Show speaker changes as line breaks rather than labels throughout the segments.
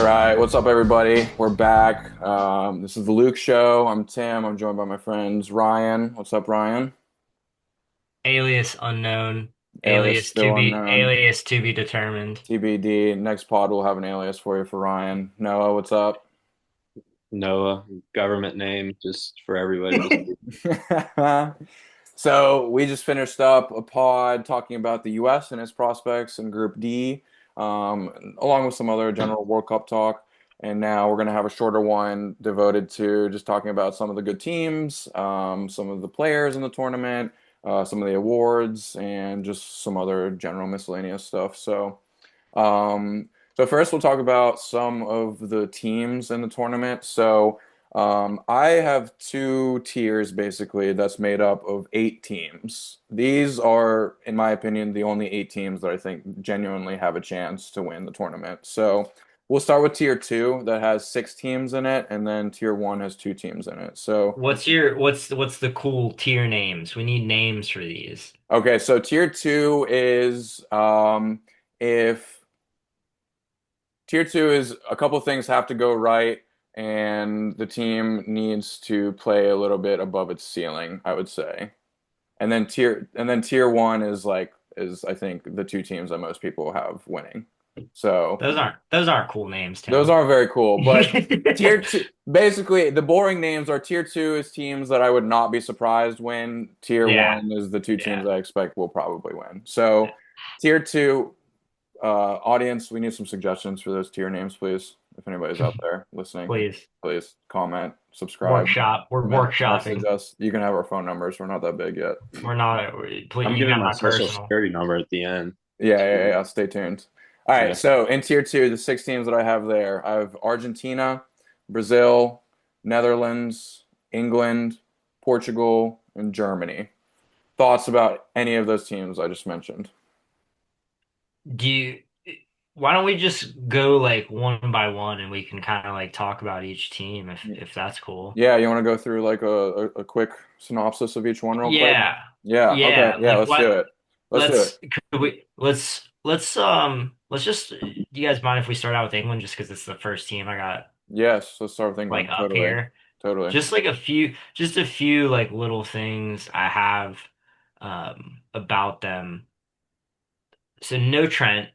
right, what's up, everybody? We're back. This is the Luke Show. I'm Tim. I'm joined by my friends Ryan. What's up, Ryan?
Alias unknown.
Alias still unknown.
Alias to be determined.
TBD. Next pod, we'll have an alias for you for Ryan. Noah, what's up?
Noah, government name, just for everybody to see.
So we just finished up a pod talking about the U.S. and its prospects in Group D, along with some other general World Cup talk. And now we're going to have a shorter one devoted to just talking about some of the good teams, some of the players in the tournament, some of the awards, and just some other general miscellaneous stuff. So first we'll talk about some of the teams in the tournament. I have two tiers basically that's made up of 8 teams. These are, in my opinion, the only 8 teams that I think genuinely have a chance to win the tournament. So we'll start with tier two that has 6 teams in it, and then tier one has 2 teams in it. So
What's the cool tier names? We need names for these.
okay, so tier two is if tier two is a couple things have to go right, and the team needs to play a little bit above its ceiling, I would say. And then tier one is I think the 2 teams that most people have winning. So
Those aren't cool names,
those
Tim.
aren't very cool, but tier two basically the boring names are tier two is teams that I would not be surprised win. Tier
Yeah,
one is the 2 teams
yeah.
I expect will probably win. So tier two audience, we need some suggestions for those tier names, please. If anybody's out there listening,
Please.
please comment, subscribe,
We're
message
workshopping.
us. You can have our phone numbers. We're not that big yet.
We're not please,
I'm
you
giving
got
my
my
social
personal.
security number at the end.
Yeah. Stay tuned. All right.
Yeah.
So in tier two, the 6 teams that I have there, I have Argentina, Brazil, Netherlands, England, Portugal, and Germany. Thoughts about any of those teams I just mentioned?
Do you Why don't we just go like one by one and we can kind of like talk about each team if that's cool.
Yeah, you want to go through like a quick synopsis of each one real quick?
Yeah.
Yeah. Okay.
Yeah,
Yeah.
like
Let's do
what
it. Let's do it.
could we let's just do you guys mind if we start out with England just because it's the first team I got
Yes. Let's start with
like
England.
up
Totally.
here.
Totally.
Just a few like little things I have about them. So no Trent,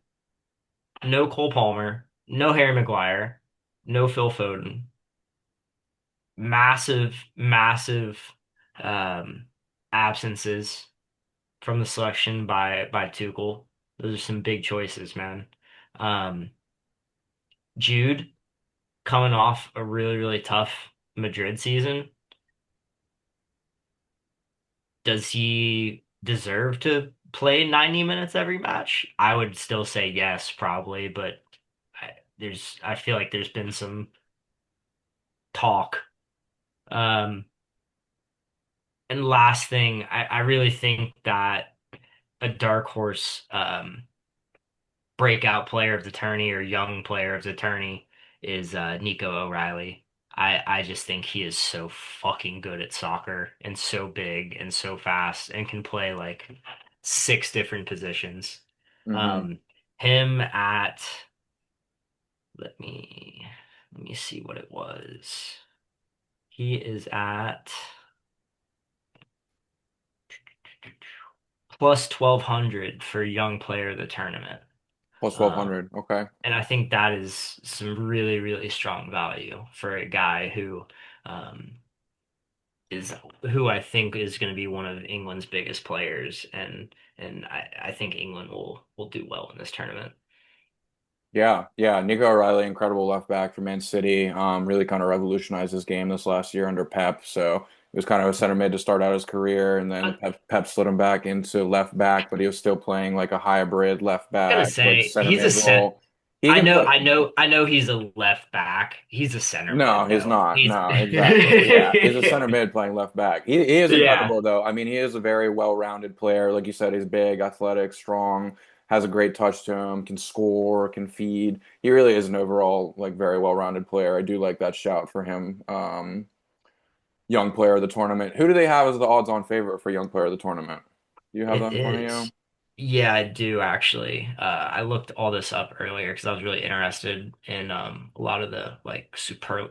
no Cole Palmer, no Harry Maguire, no Phil Foden. Massive um absences from the selection by Tuchel. Those are some big choices, man. Um, Jude coming off a really tough Madrid season. Does he deserve to play 90 minutes every match? I would still say yes, probably, but I feel like there's been some talk. Um, and last thing, I really think that a dark horse breakout player of the tourney or young player of the tourney is Nico O'Reilly. I just think he is so fucking good at soccer and so big and so fast and can play like 6 different positions.
Hmm.
Um, him at let me let me see what it was. He is at plus 1200 for young player of the tournament.
Plus
Um,
1200. Okay.
And I think that is some really strong value for a guy um, is who I think is going to be one of England's biggest players, and I think England will do well in this tournament.
Yeah. Nico O'Reilly, incredible left back for Man City. Really kind of revolutionized his game this last year under Pep. So he was kind of a center mid to start out his career, and then
I'm
Pep slid him back into left back, but he was still playing like a hybrid left
gonna
back, like
say
center mid role. He can play.
I know he's a left back. He's a center
No,
mid
he's
though.
not.
He's
No, exactly. Yeah, he's a center mid playing left back. He is
yeah.
incredible though. I mean, he is a very well-rounded player. Like you said, he's big, athletic, strong, has a great touch to him, can score, can feed. He really is an overall like very well-rounded player. I do like that shout for him. Young player of the tournament. Who do they have as the odds-on favorite for young player of the tournament? Do you have
It
that in front of
is.
you?
Yeah, I do actually. I looked all this up earlier because I was really interested in a lot of the like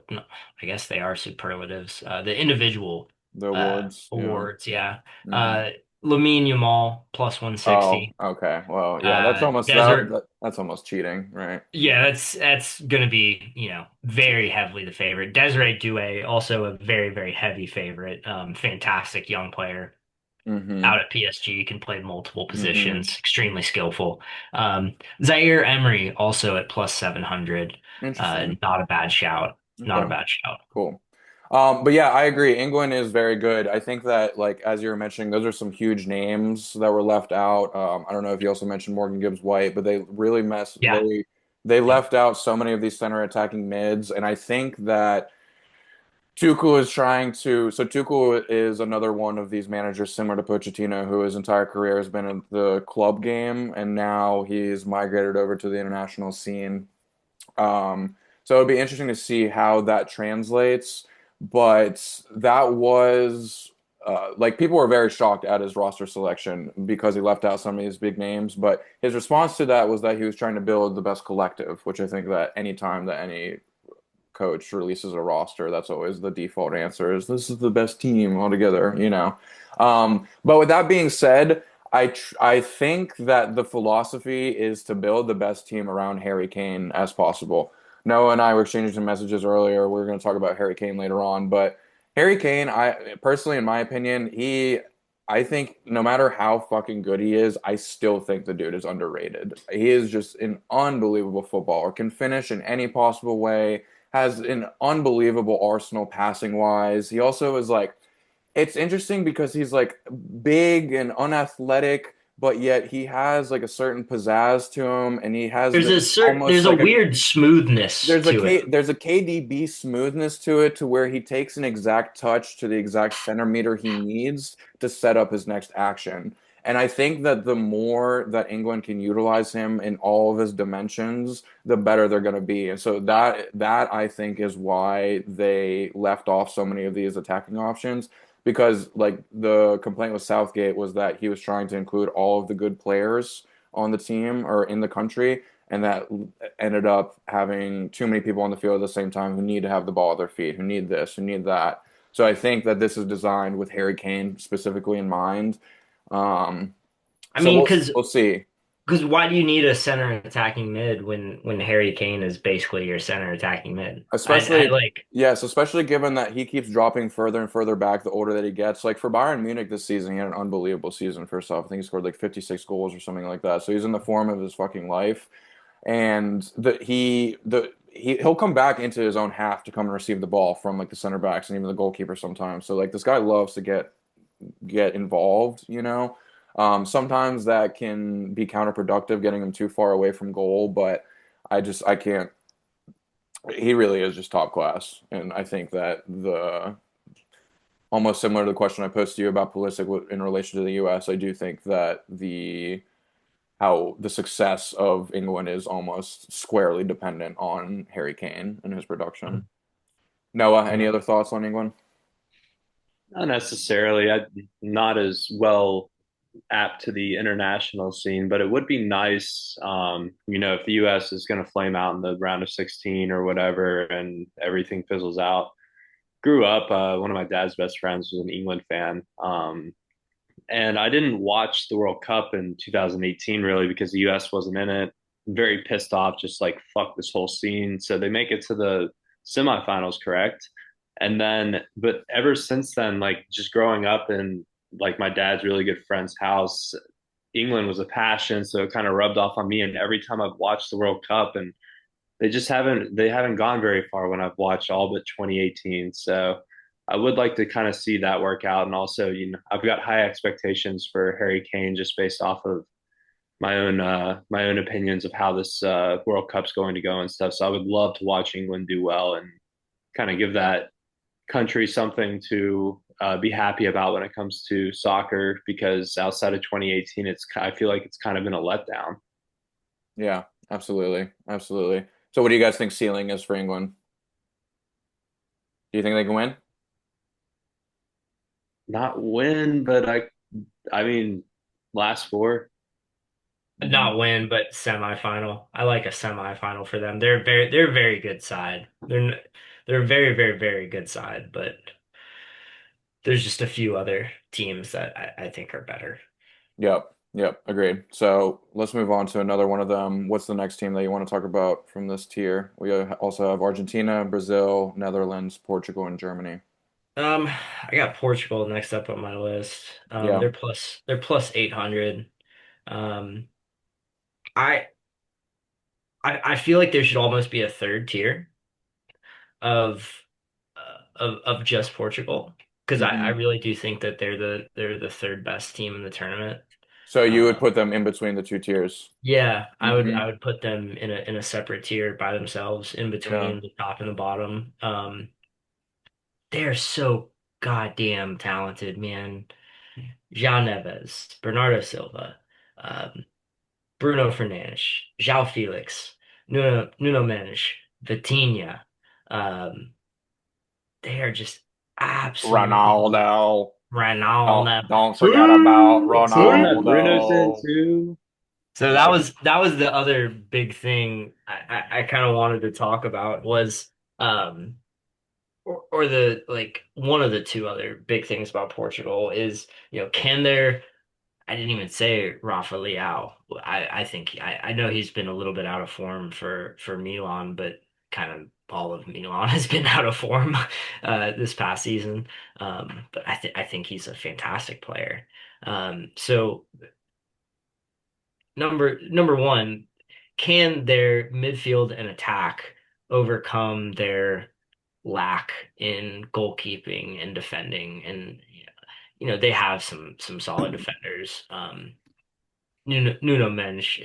no, I guess they are superlatives. The individual
The awards, yeah.
awards, yeah.
Hmm.
Uh, Lamine Yamal plus
Oh,
160.
okay. Well, yeah, that's almost
Desert,
that's almost cheating, right?
yeah, that's gonna be, very heavily the favorite. Desiree Doué, also a very, very heavy favorite. Fantastic young player
Hmm.
out at PSG, can play multiple
Hmm.
positions, extremely skillful. Zaire Emery also at plus 700.
Interesting.
Not a bad shout. Not a
Okay.
bad shout.
Cool. But yeah, I agree. England is very good. I think that, like as you were mentioning, those are some huge names that were left out. I don't know if you also mentioned Morgan Gibbs White, but they really
Yeah,
they
yeah.
left out so many of these center attacking mids, and I think that Tuchel is trying to. So Tuchel is another one of these managers similar to Pochettino, who his entire career has been in the club game, and now he's migrated over to the international scene. So it'd be interesting to see how that translates. But that was like people were very shocked at his roster selection because he left out some of these big names. But his response to that was that he was trying to build the best collective, which I think that any time that any coach releases a roster, that's always the default answer is this is the best team altogether, you know. But with that being said, I think that the philosophy is to build the best team around Harry Kane as possible. Noah and I were exchanging some messages earlier. We're going to talk about Harry Kane later on, but Harry Kane, I personally, in my opinion, I think no matter how fucking good he is, I still think the dude is underrated. He is just an unbelievable footballer, can finish in any possible way, has an unbelievable arsenal passing wise. He also is like, it's interesting because he's like big and unathletic, but yet he has like a certain pizzazz to him, and he has this almost
There's a
like a
weird smoothness to it.
There's a KDB smoothness to it to where he takes an exact touch to the exact centimeter he needs to set up his next action. And I think that the more that England can utilize him in all of his dimensions, the better they're going to be. And so that I think is why they left off so many of these attacking options because like the complaint with Southgate was that he was trying to include all of the good players on the team or in the country, and that ended up having too many people on the field at the same time who need to have the ball at their feet, who need this, who need that. So I think that this is designed with Harry Kane specifically in mind. Um,
I
so
mean, because
we'll see.
why do you need a center attacking mid when Harry Kane is basically your center attacking mid? I
Especially,
like.
yes, especially given that he keeps dropping further and further back the older that he gets. Like for Bayern Munich this season, he had an unbelievable season. First off, I think he scored like 56 goals or something like that. So he's in the form of his fucking life. And he'll come back into his own half to come and receive the ball from like the center backs and even the goalkeeper sometimes. So like this guy loves to get involved, you know. Sometimes that can be counterproductive, getting him too far away from goal, but I can't. He really is just top class, and I think that the almost similar to the question I posed to you about Pulisic in relation to the U.S. I do think that the how the success of England is almost squarely dependent on Harry Kane and his production. Noah, any other thoughts on England?
Not necessarily. I'm not as well apt to the international scene, but it would be nice, if the U.S. is going to flame out in the round of 16 or whatever, and everything fizzles out. Grew up, one of my dad's best friends was an England fan, and I didn't watch the World Cup in 2018 really because the U.S. wasn't in it. Very pissed off, just like fuck this whole scene. So they make it to the semifinals, correct? And then, but ever since then, like just growing up in like my dad's really good friend's house, England was a passion, so it kind of rubbed off on me. And every time I've watched the World Cup, and they haven't gone very far when I've watched all but 2018. So I would like to kind of see that work out. And also, I've got high expectations for Harry Kane just based off of my own opinions of how this World Cup's going to go and stuff. So I would love to watch England do well and kind of give that country something to be happy about when it comes to soccer. Because outside of 2018, I feel like it's kind of been a letdown.
Yeah, absolutely, absolutely. So, what do you guys think ceiling is for England? Do you think they can win?
Not win, but I mean, last four.
Not win, but semifinal. I like a semifinal for them. They're a very good side. They're a very, very, very good side, but there's just a few other teams that I think are better.
Yep, yep, agreed. So let's move on to another one of them. What's the next team that you want to talk about from this tier? We also have Argentina, Brazil, Netherlands, Portugal, and Germany.
I got Portugal next up on my list.
Yeah.
They're plus 800. Um, I I feel like there should almost be a third tier of of just Portugal because I
Hmm.
really do think that they're the third best team in the tournament.
So you would
Uh,
put them in between the two tiers.
yeah,
Hmm.
I would put them in a separate tier by themselves in
Yeah.
between the top and the bottom. They're so goddamn talented, man. João Neves, Bernardo Silva, um, Bruno Fernandes, João Felix, Nuno Mendes, Vitinha. Um, they are just absolutely
Ronaldo.
Ronaldo.
Don't forget about
Wasn't that Bruno saying
Ronaldo.
too?
So
Yeah.
that was the other big thing I kind of wanted to talk about was um or the like one of the two other big things about Portugal is can there I didn't even say Rafa Leao. I think I know he's been a little bit out of form for Milan, but kind of all of Milan has been out of form this past season. But I think he's a fantastic player. So number one, can their midfield and attack overcome their lack in goalkeeping and defending? And they have some solid defenders. Nuno Mensch,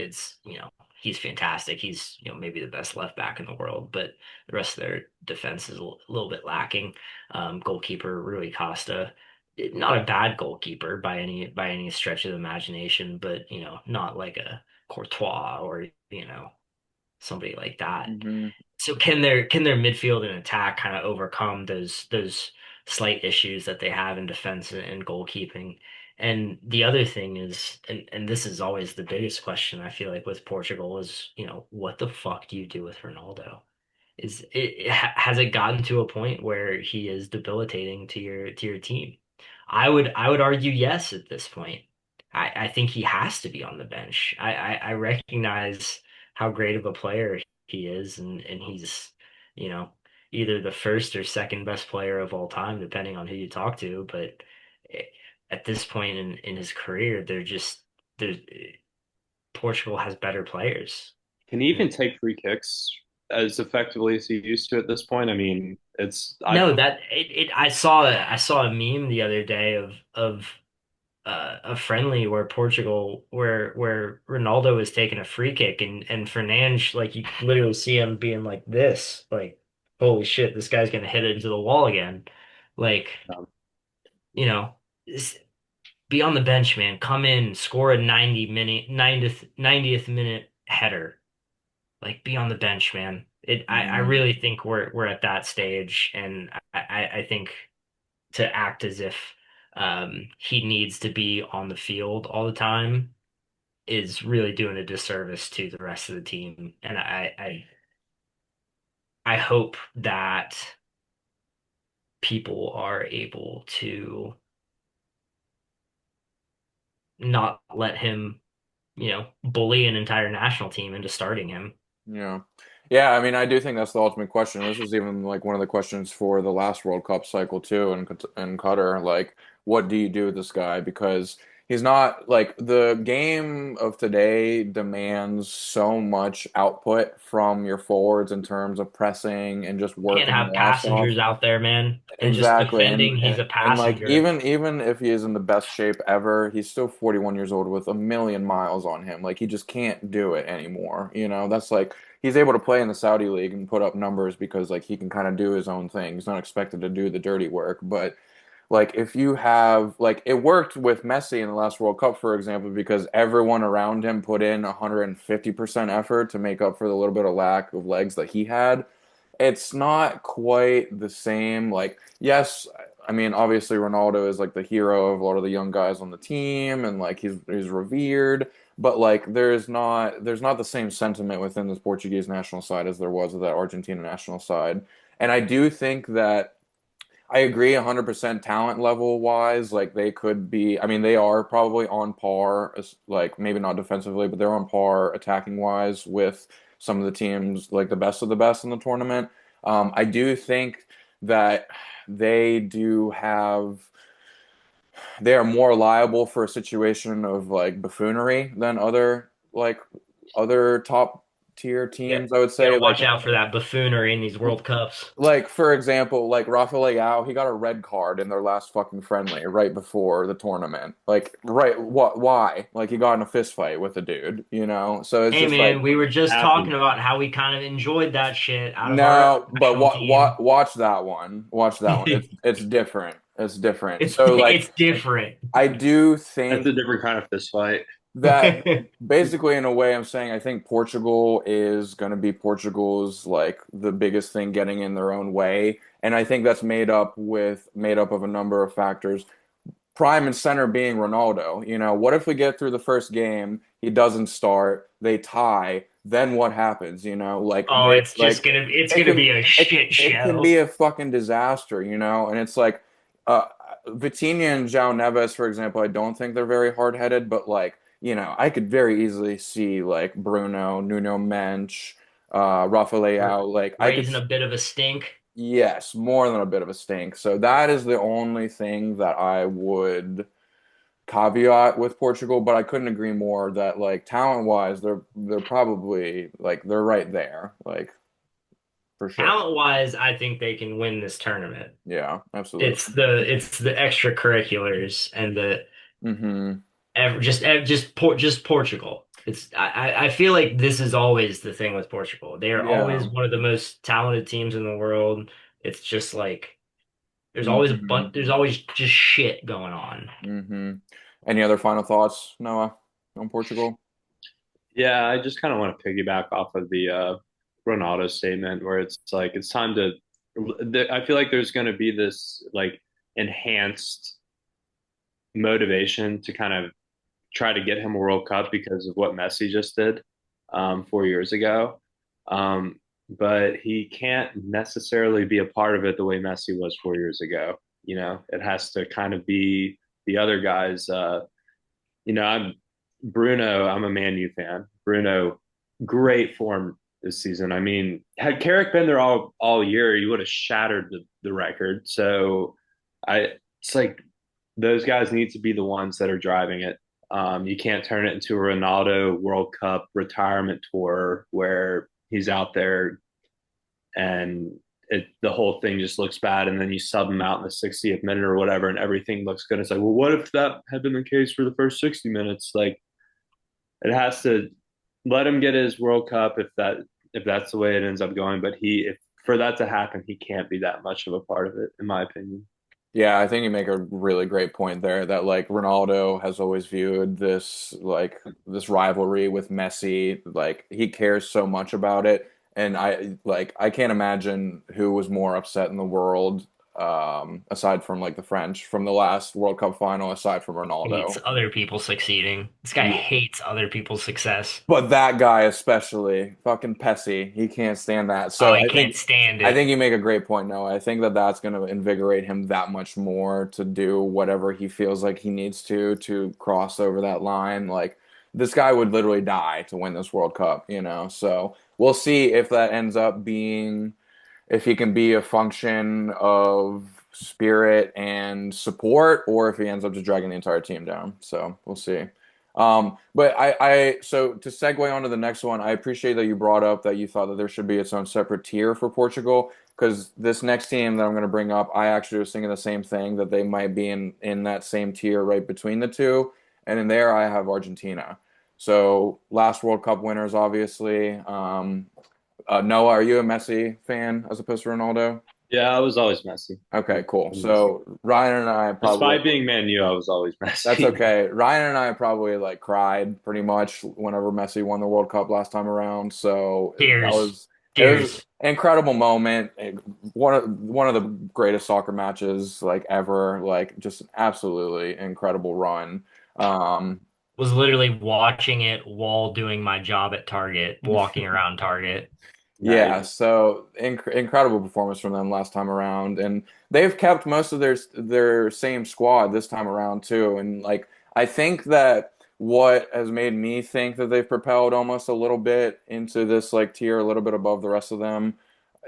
he's fantastic. He's maybe the best left back in the world, but the rest of their defense is a little bit lacking. Goalkeeper Rui Costa, not a bad goalkeeper by any stretch of the imagination, but not like a Courtois or somebody like that.
Hmm.
So can their midfield and attack kind of overcome those slight issues that they have in defense and goalkeeping? And the other thing is, and this is always the biggest question I feel like with Portugal is, what the fuck do you do with Ronaldo? Has it gotten to a point where he is debilitating to your team? I would argue yes at this point. I think he has to be on the bench. I recognize how great of a player he is, and he's, you know, either the first or second best player of all time, depending on who you talk to. But eh, at this point in his career, there's Portugal has better players.
Can he
You know,
even take free kicks as effectively as he used to at this point? I mean, it's I
no, I saw a meme the other day of a friendly where Portugal where Ronaldo is taking a free kick and Fernandes like you literally see him being like this like holy shit this guy's gonna hit it into the wall again like
um,
you know s- be on the bench, man, come in, score a 90th minute header, like be on the bench, man. I
Hmm.
really think we're at that stage, and I think to act as if he needs to be on the field all the time is really doing a disservice to the rest of the team. And I hope that people are able to not let him, bully an entire national team into starting him.
Yeah. Yeah, I mean, I do think that's the ultimate question. This was even like one of the questions for the last World Cup cycle too in Qatar. Like, what do you do with this guy? Because he's not like the game of today demands so much output from your forwards in terms of pressing and just
Can't
working
have
your ass off.
passengers out there, man. And just
Exactly.
defending, he's a
And like
passenger.
even if he is in the best shape ever, he's still 41 years old with a million miles on him. Like he just can't do it anymore. You know, that's like he's able to play in the Saudi league and put up numbers because like he can kind of do his own thing. He's not expected to do the dirty work, but like if you have like it worked with Messi in the last World Cup, for example, because everyone around him put in 150% effort to make up for the little bit of lack of legs that he had. It's not quite the same. Like, yes, I mean, obviously Ronaldo is like the hero of a lot of the young guys on the team, and like he's revered. but like there's not the same sentiment within the Portuguese national side as there was with that Argentina national side. And I do think that I agree 100% talent level wise, like they could be, I mean, they are probably on par, like maybe not defensively, but they're on par attacking wise with some of the teams, like the best of the best in the tournament. I do think that they do have, they are more liable for a situation of like buffoonery than other top tier
Yeah,
teams, I would say.
gotta
Like
watch out for that buffoonery in these World Cups.
like for example, like Rafael Leao, he got a red card in their last fucking friendly right before the tournament. Like, right, what? Why? Like, he got in a fist fight with a dude, you know? So it's
Hey
just like,
man, we were just talking
Happens.
about how we kind of enjoyed that shit out of our
no, but
national team.
watch that one. Watch that one. It's different. It's different.
It's
So like,
it's different.
I do
That's
think
a different kind of fist fight.
that basically in a way I'm saying I think Portugal is going to be Portugal's like the biggest thing getting in their own way, and I think that's made up of a number of factors, prime and center being Ronaldo. You know, what if we get through the first game, he doesn't start, they tie, then what happens? You know, like
Oh,
they
it's
it
gonna
can
be a
it,
shit
it can
show.
be a fucking disaster, you know, and it's like uh Vitinha and João Neves, for example, I don't think they're very hard-headed, but like, you know, I could very easily see like Bruno, Nuno Mensch, Rafa
R-
Leao, like I could.
Raising a bit of a stink.
Yes, more than a bit of a stink. So that is the only thing that I would caveat with Portugal, but I couldn't agree more that like talent wise, they're probably like they're right there, like for sure.
Talent wise, I think they can win this tournament.
Yeah, absolutely.
It's the extracurriculars and the
Hmm.
just Portugal. I feel like this is always the thing with Portugal. They are always
Yeah.
one of the most talented teams in the world. It's just like
Hmm.
there's always just shit going on.
Hmm. Any other final thoughts, Noah, on Portugal?
Yeah, I just kind of want to piggyback off of the Ronaldo statement where it's like it's time to. I feel like there's going to be this like enhanced motivation to kind of try to get him a World Cup because of what Messi just did 4 years ago. But he can't necessarily be a part of it the way Messi was 4 years ago. You know, it has to kind of be the other guys. I'm Bruno. I'm a Man U fan. Bruno, great form this season. I mean, had Carrick been there all year, he would have shattered the record. So I it's like those guys need to be the ones that are driving it. You can't turn it into a Ronaldo World Cup retirement tour where he's out there and the whole thing just looks bad, and then you sub him out in the 60th minute or whatever, and everything looks good. It's like, well, what if that had been the case for the first 60 minutes? Like, it has to let him get his World Cup if that's the way it ends up going. But if for that to happen, he can't be that much of a part of it, in my opinion.
Yeah, I think you make a really great point there that like Ronaldo has always viewed this rivalry with Messi, like he cares so much about it. And I can't imagine who was more upset in the world, aside from like the French from the last World Cup final, aside from
Hates
Ronaldo.
other people succeeding. This guy hates other people's success.
But that guy especially, fucking Pessy, he can't stand that.
Oh,
So
he can't stand
I
it.
think you make a great point, Noah. I think that that's going to invigorate him that much more to do whatever he feels like he needs to cross over that line. Like this guy would literally die to win this World Cup, you know. So we'll see if that ends up being if he can be a function of spirit and support, or if he ends up just dragging the entire team down. So we'll see. But so to segue on to the next one, I appreciate that you brought up that you thought that there should be its own separate tier for Portugal, because this next team that I'm going to bring up, I actually was thinking the same thing that they might be in that same tier right between the two, and in there I have Argentina. So last World Cup winners, obviously. Noah, are you a Messi fan as opposed to Ronaldo?
Yeah, I was always Messi.
Okay, cool. So Ryan and I probably
Despite being Man U, I was always
that's
Messi.
okay. Ryan and I probably like cried pretty much whenever Messi won the World Cup last time around. So
Tears.
it was
Tears.
an incredible moment. One of the greatest soccer matches like ever. Like just an absolutely incredible run. Um,
was literally watching it while doing my job at Target, walking around Target.
Yeah,
Nice.
so incredible performance from them last time around, and they've kept most of their same squad this time around too. And like I think that what has made me think that they've propelled almost a little bit into this like tier, a little bit above the rest of them,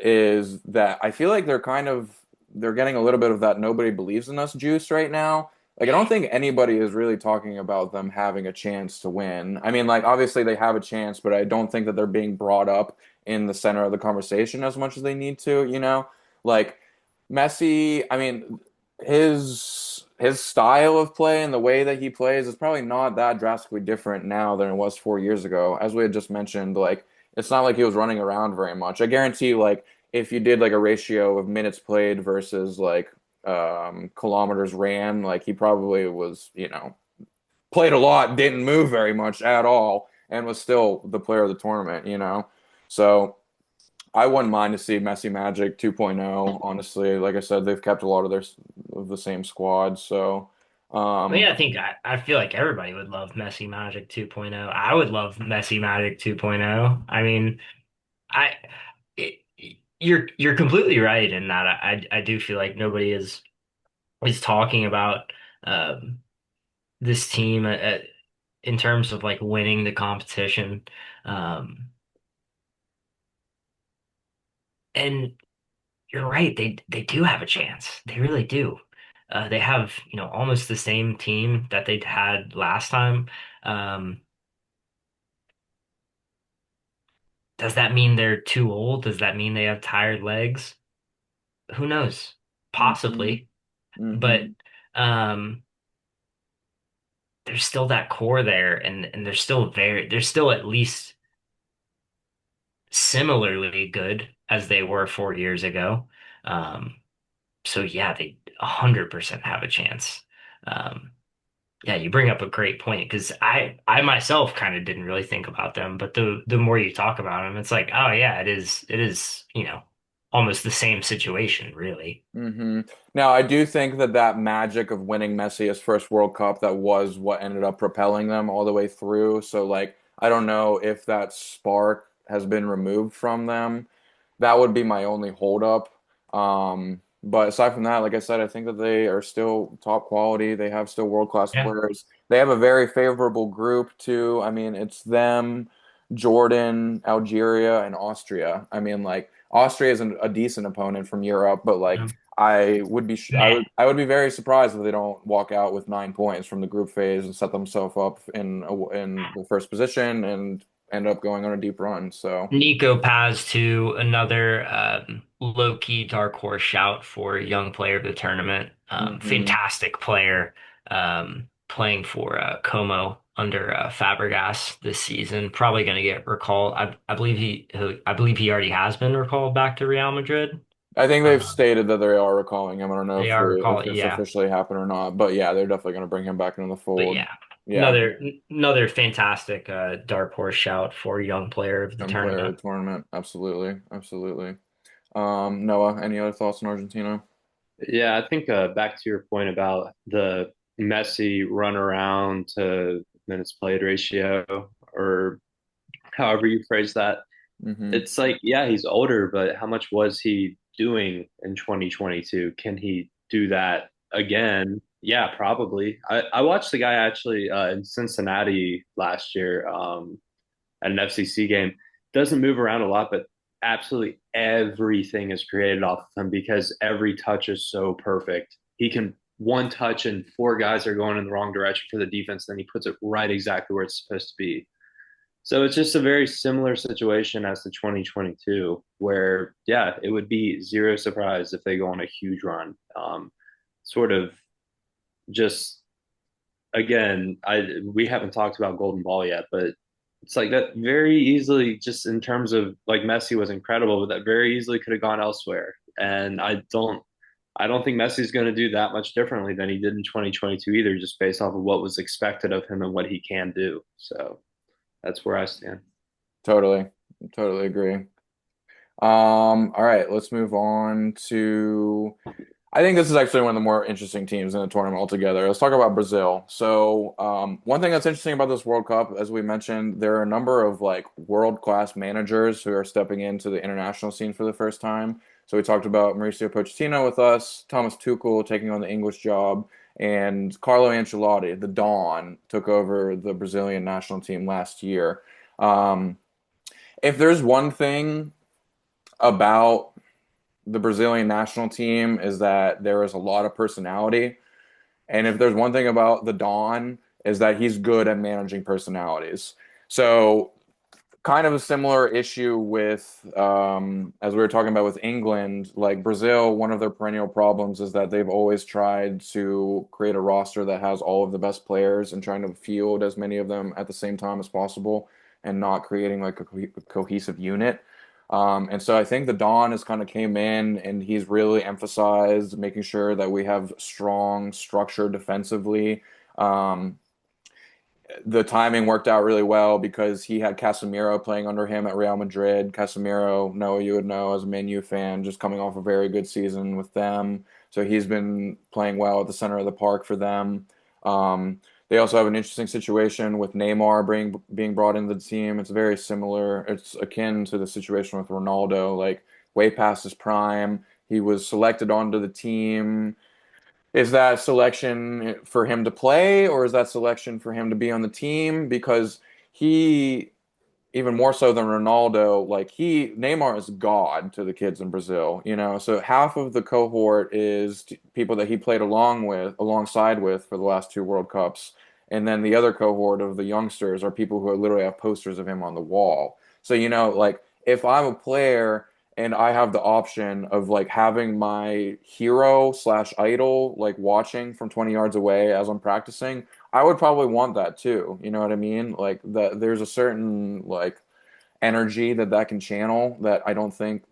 is that I feel like they're getting a little bit of that nobody believes in us juice right now. Like I don't think anybody is really talking about them having a chance to win. I mean, like obviously they have a chance, but I don't think that they're being brought up in the center of the conversation as much as they need to, you know? Like Messi, I mean, his style of play and the way that he plays is probably not that drastically different now than it was 4 years ago. As we had just mentioned, like it's not like he was running around very much. I guarantee like if you did like a ratio of minutes played versus like kilometers ran, like he probably was, played a lot, didn't move very much at all, and was still the player of the tournament, you know? So I wouldn't mind to see Messi Magic 2.0, honestly. Like I said, they've kept a lot of of the same squad. So,
I mean,
um,
I feel like everybody would love Messi Magic 2.0. I would love Messi Magic 2.0. I mean, I it, you're completely right in that. I do feel like nobody is talking about um, this team in terms of like winning the competition. Um, and you're right, they do have a chance. They really do. They have, almost the same team that they'd had last time. Um, does that mean they're too old? Does that mean they have tired legs? Who knows?
hmm
Possibly, but
hmm
um, there's still that core there, and they're still at least similarly good as they were 4 years ago. Um, so yeah, they 100% have a chance. Um, yeah, you bring up a great point because I myself kind of didn't really think about them, but the more you talk about them, it's like, oh yeah, it is, almost the same situation, really.
hmm Now, I do think that that magic of winning Messi his first World Cup, that was what ended up propelling them all the way through. So, like, I don't know if that spark has been removed from them. That would be my only holdup. But aside from that, like I said, I think that they are still top quality. They have still world-class
Yeah.
players. They have a very favorable group too. I mean, it's them, Jordan, Algeria, and Austria. I mean, like Austria is a decent opponent from Europe, but like
Yeah.
I
Meh.
would be very surprised if they don't walk out with 9 points from the group phase and set themselves up in the first position and end up going on a deep run. So.
Nico Paz too, another low-key dark horse shout for young player of the tournament.
hmm
Fantastic player, playing for Como under Fabregas this season. Probably going to get recalled. I believe he already has been recalled back to Real Madrid.
I think they've
Um,
stated that they are recalling him. I don't know
they
if
are
if
recalled,
it's
yeah.
officially happened or not, but yeah, they're definitely going to bring him back into the
But
fold.
yeah,
Yeah,
another fantastic dark horse shout for young player of the
young player of
tournament.
the tournament. Absolutely, absolutely. Noah, any other thoughts on Argentina?
Yeah, I think back to your point about the Messi run around to minutes played ratio, or however you phrase that.
hmm
It's like, yeah, he's older, but how much was he doing in 2022? Can he do that again? Yeah, probably. I watched the guy actually in Cincinnati last year at an FCC game. Doesn't move around a lot, but absolutely everything is created off of him because every touch is so perfect. He can one touch and four guys are going in the wrong direction for the defense, then he puts it right exactly where it's supposed to be. So it's just a very similar situation as the 2022, where, yeah, it would be zero surprise if they go on a huge run. Sort of just, again, we haven't talked about Golden Ball yet, but it's like that very easily, just in terms of like Messi was incredible, but that very easily could have gone elsewhere. And I don't think Messi's going to do that much differently than he did in 2022 either, just based off of what was expected of him and what he can do. So that's where I stand.
Totally, totally agree. All right, let's move on to I think this is actually one of the more interesting teams in the tournament altogether. Let's talk about Brazil. So, one thing that's interesting about this World Cup, as we mentioned, there are a number of like world-class managers who are stepping into the international scene for the first time. So we talked about Mauricio Pochettino with us, Thomas Tuchel taking on the English job, and Carlo Ancelotti, the Don, took over the Brazilian national team last year. Um, if there's one thing about the Brazilian national team is that there is a lot of personality. And if there's one thing about the Don is that he's good at managing personalities. So kind of a similar issue with as we were talking about with England, like Brazil, one of their perennial problems is that they've always tried to create a roster that has all of the best players and trying to field as many of them at the same time as possible and not creating like a cohesive unit. And so I think the Don has kind of came in and he's really emphasized making sure that we have strong structure defensively. Um, the timing worked out really well because he had Casemiro playing under him at Real Madrid. Casemiro, Noah, you would know as a Man U fan, just coming off a very good season with them. So he's been playing well at the center of the park for them. They also have an interesting situation with Neymar being brought into the team. It's very similar. It's akin to the situation with Ronaldo, like way past his prime. He was selected onto the team. Is that selection for him to play, or is that selection for him to be on the team? Because he, even more so than Ronaldo, like Neymar is God to the kids in Brazil, you know. So half of the cohort is people that he played alongside with for the last two World Cups, and then the other cohort of the youngsters are people who literally have posters of him on the wall. So you know, like if I'm a player and I have the option of like having my hero slash idol like watching from 20 yards away as I'm practicing, I would probably want that too. You know what I mean? Like that there's a certain like energy that that can channel that I don't think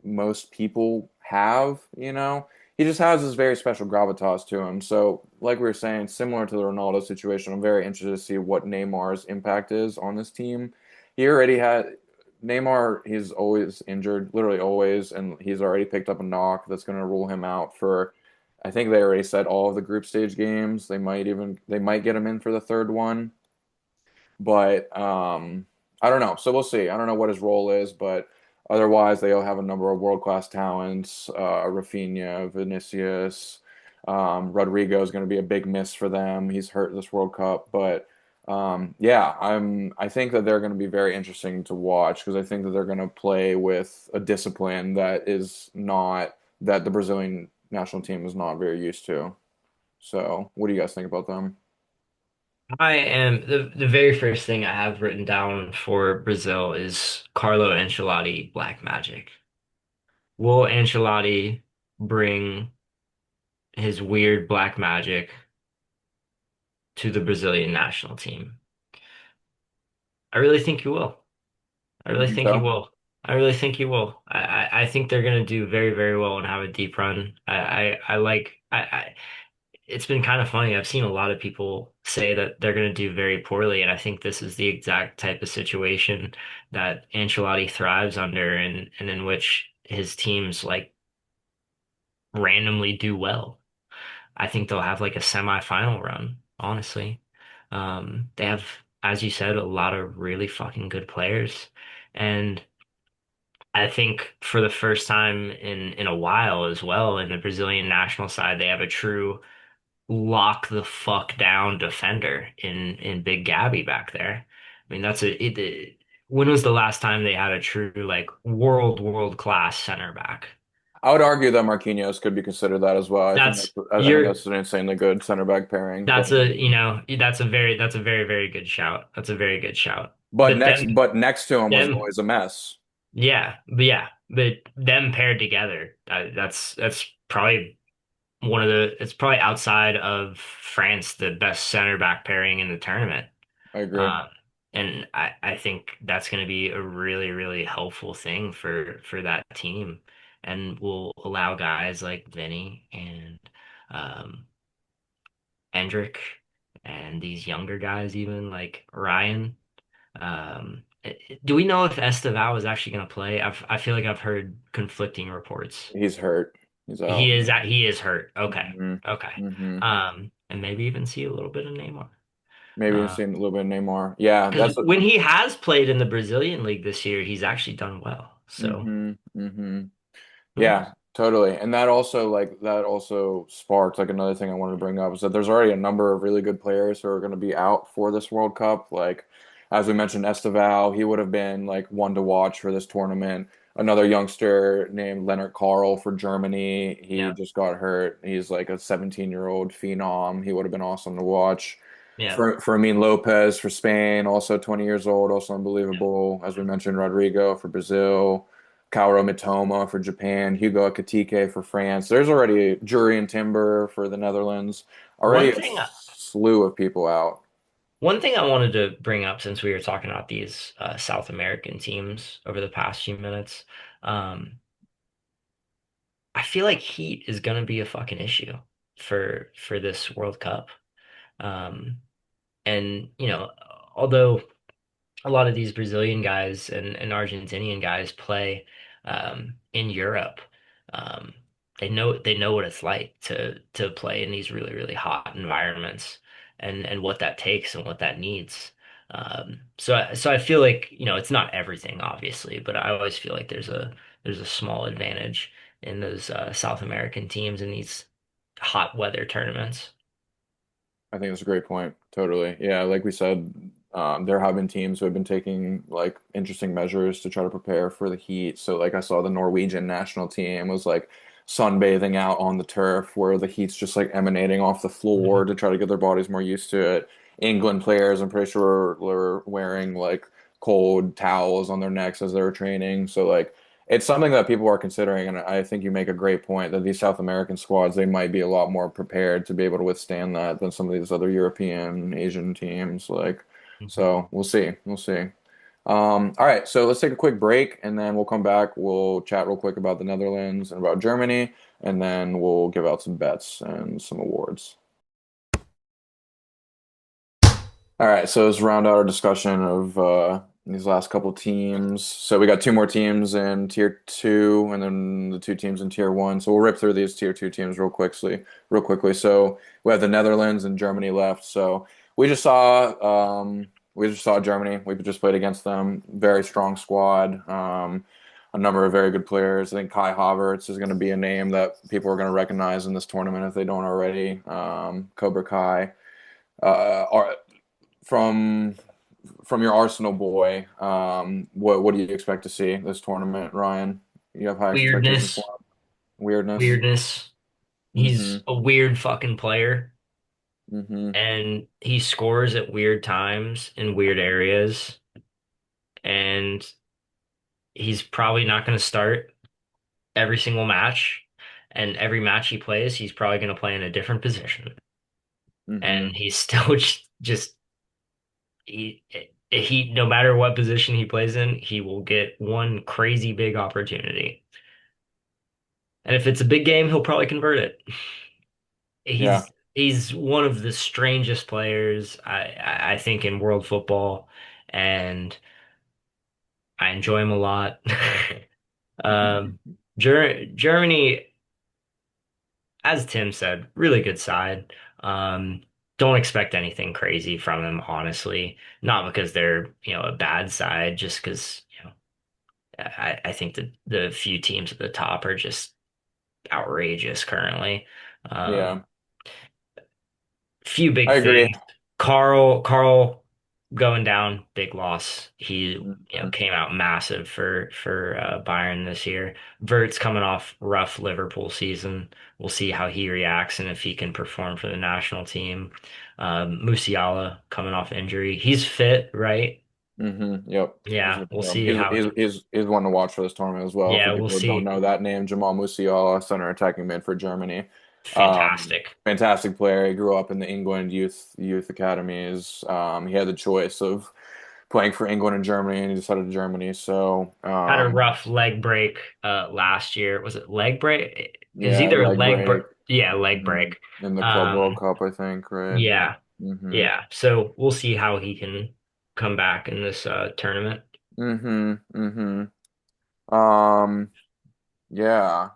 most people have, you know. He just has this very special gravitas to him. So, like we were saying, similar to the Ronaldo situation, I'm very interested to see what Neymar's impact is on this team. He already had Neymar, he's always injured, literally always, and he's already picked up a knock that's going to rule him out for I think they already said all of the group stage games. They might get him in for the third one, but I don't know. So we'll see. I don't know what his role is, but otherwise they'll have a number of world-class talents. Rafinha, Vinicius, Rodrigo is going to be a big miss for them. He's hurt this World Cup, but yeah, I think that they're going to be very interesting to watch because I think that they're going to play with a discipline that is not that the Brazilian national team is not very used to. So, what do you guys think about them?
I am the very first thing I have written down for Brazil is Carlo Ancelotti Black Magic. Will Ancelotti bring his weird black magic to the Brazilian national team? I really think he will. I
You
really
think
think he
so?
will. I really think he will. I think they're gonna do very, very well and have a deep run. I like it's been kind of funny. I've seen a lot of people say that they're gonna do very poorly, and I think this is the exact type of situation that Ancelotti thrives under and in which his teams like randomly do well. I think they'll have like a semifinal run, honestly. They have, as you said, a lot of really fucking good players. And I think for the first time in a while as well, in the Brazilian national side, they have a true lock the fuck down defender in Big Gabby back there. I mean, when was the last time they had a true like world class center back?
I would argue that Marquinhos could be considered that as well.
That's
I think
you're
that's an insanely good center back pairing.
That's a, you know, that's a very, very good shout. That's a very good shout. But
But next to him was
them,
always a mess.
but them paired together, that's probably it's probably outside of France, the best center back pairing in the tournament.
I agree.
Uh, and I think that's going to be a really, really helpful thing for that team and will allow guys like Vinny and, um, Endrick and these younger guys, even like Ryan. Do we know if Esteval is actually going to play? I feel like I've heard conflicting reports.
He's hurt. He's out.
He is hurt. Okay.
Hmm.
Okay.
Hmm.
And maybe even see a little bit of Neymar.
Maybe we've
Uh,
seen a little bit of Neymar. Yeah,
because
that's a,
when he has played in the Brazilian league this year, he's actually done well. So
hmm. Hmm.
who
Yeah,
knows?
totally. And that also sparked like another thing I wanted to bring up is that there's already a number of really good players who are going to be out for this World Cup. Like as we mentioned, Esteval, he would have been like one to watch for this tournament. Another youngster named Leonard Carl for Germany. He
Yeah.
just got hurt. He's like a 17-year-old phenom. He would have been awesome to watch.
Yeah.
For Amin Lopez for Spain, also 20 years old, also
Yeah.
unbelievable. As we mentioned, Rodrigo for Brazil. Kaoru Mitoma for Japan, Hugo Ekitike for France. There's already Jurriën Timber for the Netherlands. Already
One
a
thing
slew of people out.
One thing I wanted to bring up since we were talking about these South American teams over the past few minutes, um, I feel like heat is going to be a fucking issue for this World Cup. Um, and although a lot of these Brazilian guys and Argentinian guys play in Europe. Um, they know what it's like to play in these really, really hot environments and what that takes and what that needs. So I feel like, it's not everything, obviously, but I always feel like there's a small advantage in those South American teams in these hot weather tournaments.
I think that's a great point. Totally. Yeah, like we said, there have been teams who have been taking like interesting measures to try to prepare for the heat. So like I saw the Norwegian national team was like sunbathing out on the turf where the heat's just like emanating off the floor
Mhm.
to try to get their bodies more used to it. England players, I'm pretty sure, were wearing like cold towels on their necks as they were training. So like it's something that people are considering, and I think you make a great point that these South American squads, they might be a lot more prepared to be able to withstand that than some of these other European, Asian teams. Like,
Mhm.
so we'll see. We'll see. All right, so let's take a quick break and then we'll come back. We'll chat real quick about the Netherlands and about Germany, and then we'll give out some bets and some awards. All right, so let's round out our discussion of these last couple teams. So we got two more teams in tier two, and then the two teams in tier one. So we'll rip through these tier two teams real quickly. So we have the Netherlands and Germany left. So we just saw Germany. We just played against them. Very strong squad. A number of very good players. I think Kai Havertz is going to be a name that people are going to recognize in this tournament if they don't already. Cobra Kai. Are from from your Arsenal boy, what do you expect to see this tournament, Ryan? You have high expectations for
Weirdness,
him? Weirdness.
weirdness.
Mm-hmm.
He's a weird fucking player.
Mm-hmm.
And he scores at weird times in weird areas, and he's probably not going to start every single match. And every match he plays, he's probably going to play in a different position.
Mm-hmm.
And he's still just he he no matter what position he plays in, he will get one crazy big opportunity. And if it's a big game, he'll probably convert it.
Yeah.
He's one of the strangest players I think in world football, and I enjoy him a lot. Um, Germany, as Tim said, really good side. Um, don't expect anything crazy from them, honestly. Not because they're, a bad side, just because, I think that the few teams at the top are just outrageous currently. Um,
Yeah.
few big
I agree.
things. Carl going down, big loss. He,
Mhm.
came out massive for Bayern this year. Vert's coming off rough Liverpool season. We'll see how he reacts and if he can perform for the national team. Musiala coming off injury. He's fit, right?
Yep. He's
Yeah,
good to
we'll
go.
see how
He's one to watch for this tournament as well. For
yeah, we'll
people who don't
see.
know that name, Jamal Musiala, center attacking mid for Germany.
Fantastic.
Fantastic player. He grew up in the England youth academies. He had the choice of playing for England and Germany, and he decided to Germany. So,
Had a rough leg break last year. Was it leg break? It was
yeah,
either a
leg
leg break,
break.
yeah, leg
Mhm.
break.
In the Club World
Um,
Cup, I think, right?
yeah,
Hmm.
yeah. So we'll see how he can come back in this tournament.
Hmm. Hmm. Um, yeah.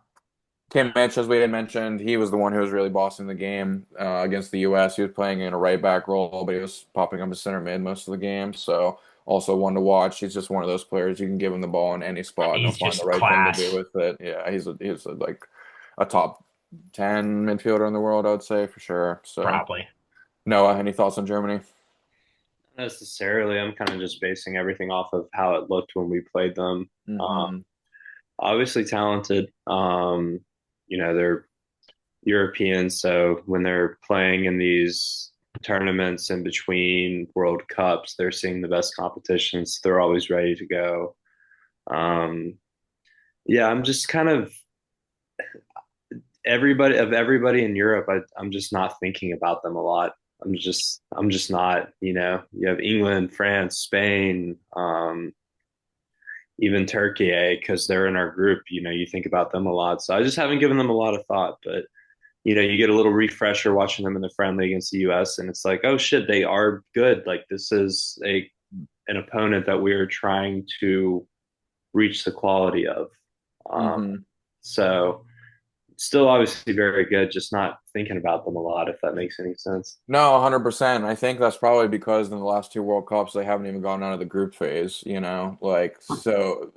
Kimmich, as we had mentioned, he was the one who was really bossing the game against the U.S. He was playing in a right back role, but he was popping up as center mid most of the game. So also one to watch. He's just one of those players you can give him the ball in any spot and he'll
He's
find the
just
right thing to do
class,
with it. Yeah, he's like a top 10 midfielder in the world, I would say for sure. So
probably.
Noah, any thoughts on Germany?
Not necessarily. I'm kind of just basing everything off of how it looked when we played them.
Hmm.
Obviously talented. They're Europeans, so when they're playing in these tournaments in between World Cups, they're seeing the best competitions. They're always ready to go. Um, yeah, I'm just kind of everybody in Europe. I'm just not thinking about them a lot. I'm just not. You have England, France, Spain, even Turkey, because they're in our group. You think about them a lot. So I just haven't given them a lot of thought, but you get a little refresher watching them in the friendly against the US and it's like, oh shit, they are good. Like this is a an opponent that we're trying to reach the quality of. Um,
Hmm.
so still obviously very good, just not thinking about them a lot, if that makes any sense.
No, 100%. I think that's probably because in the last two World Cups they haven't even gone out of the group phase, like so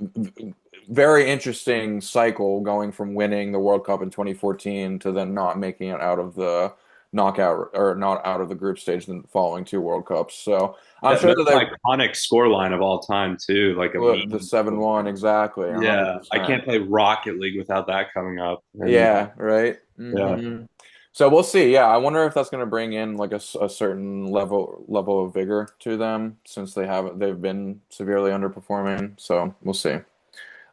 very interesting cycle going from winning the World Cup in 2014 to then not making it out of the knockout or not out of the group stage in the following two World Cups. So I'm
That
sure
most
that they
iconic scoreline of all time too, like a
the
meme.
7-1 exactly,
Yeah, I
100%.
can't play Rocket League without that coming up. And
Yeah, right.
yeah,
So we'll see. Yeah, I wonder if that's going to bring in like a certain level of vigor to them since they've been severely underperforming. So we'll see.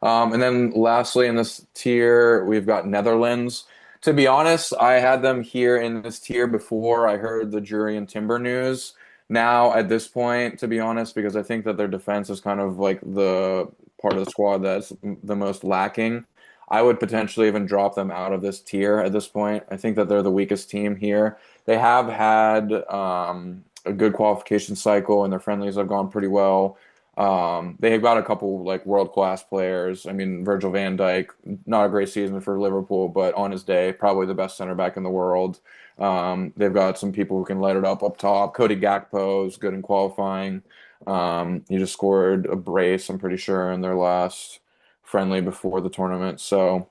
And then lastly in this tier, we've got Netherlands. To be honest, I had them here in this tier before I heard the Jurriën Timber news. Now, at this point, to be honest, because I think that their defense is kind of like the part of the squad that's the most lacking, I would potentially even drop them out of this tier at this point. I think that they're the weakest team here. They have had a good qualification cycle, and their friendlies have gone pretty well. They have got a couple like world class players. I mean, Virgil van Dijk, not a great season for Liverpool, but on his day, probably the best center back in the world. They've got some people who can light it up top. Cody Gakpo is good in qualifying. He just scored a brace, I'm pretty sure, in their last friendly before the tournament. So,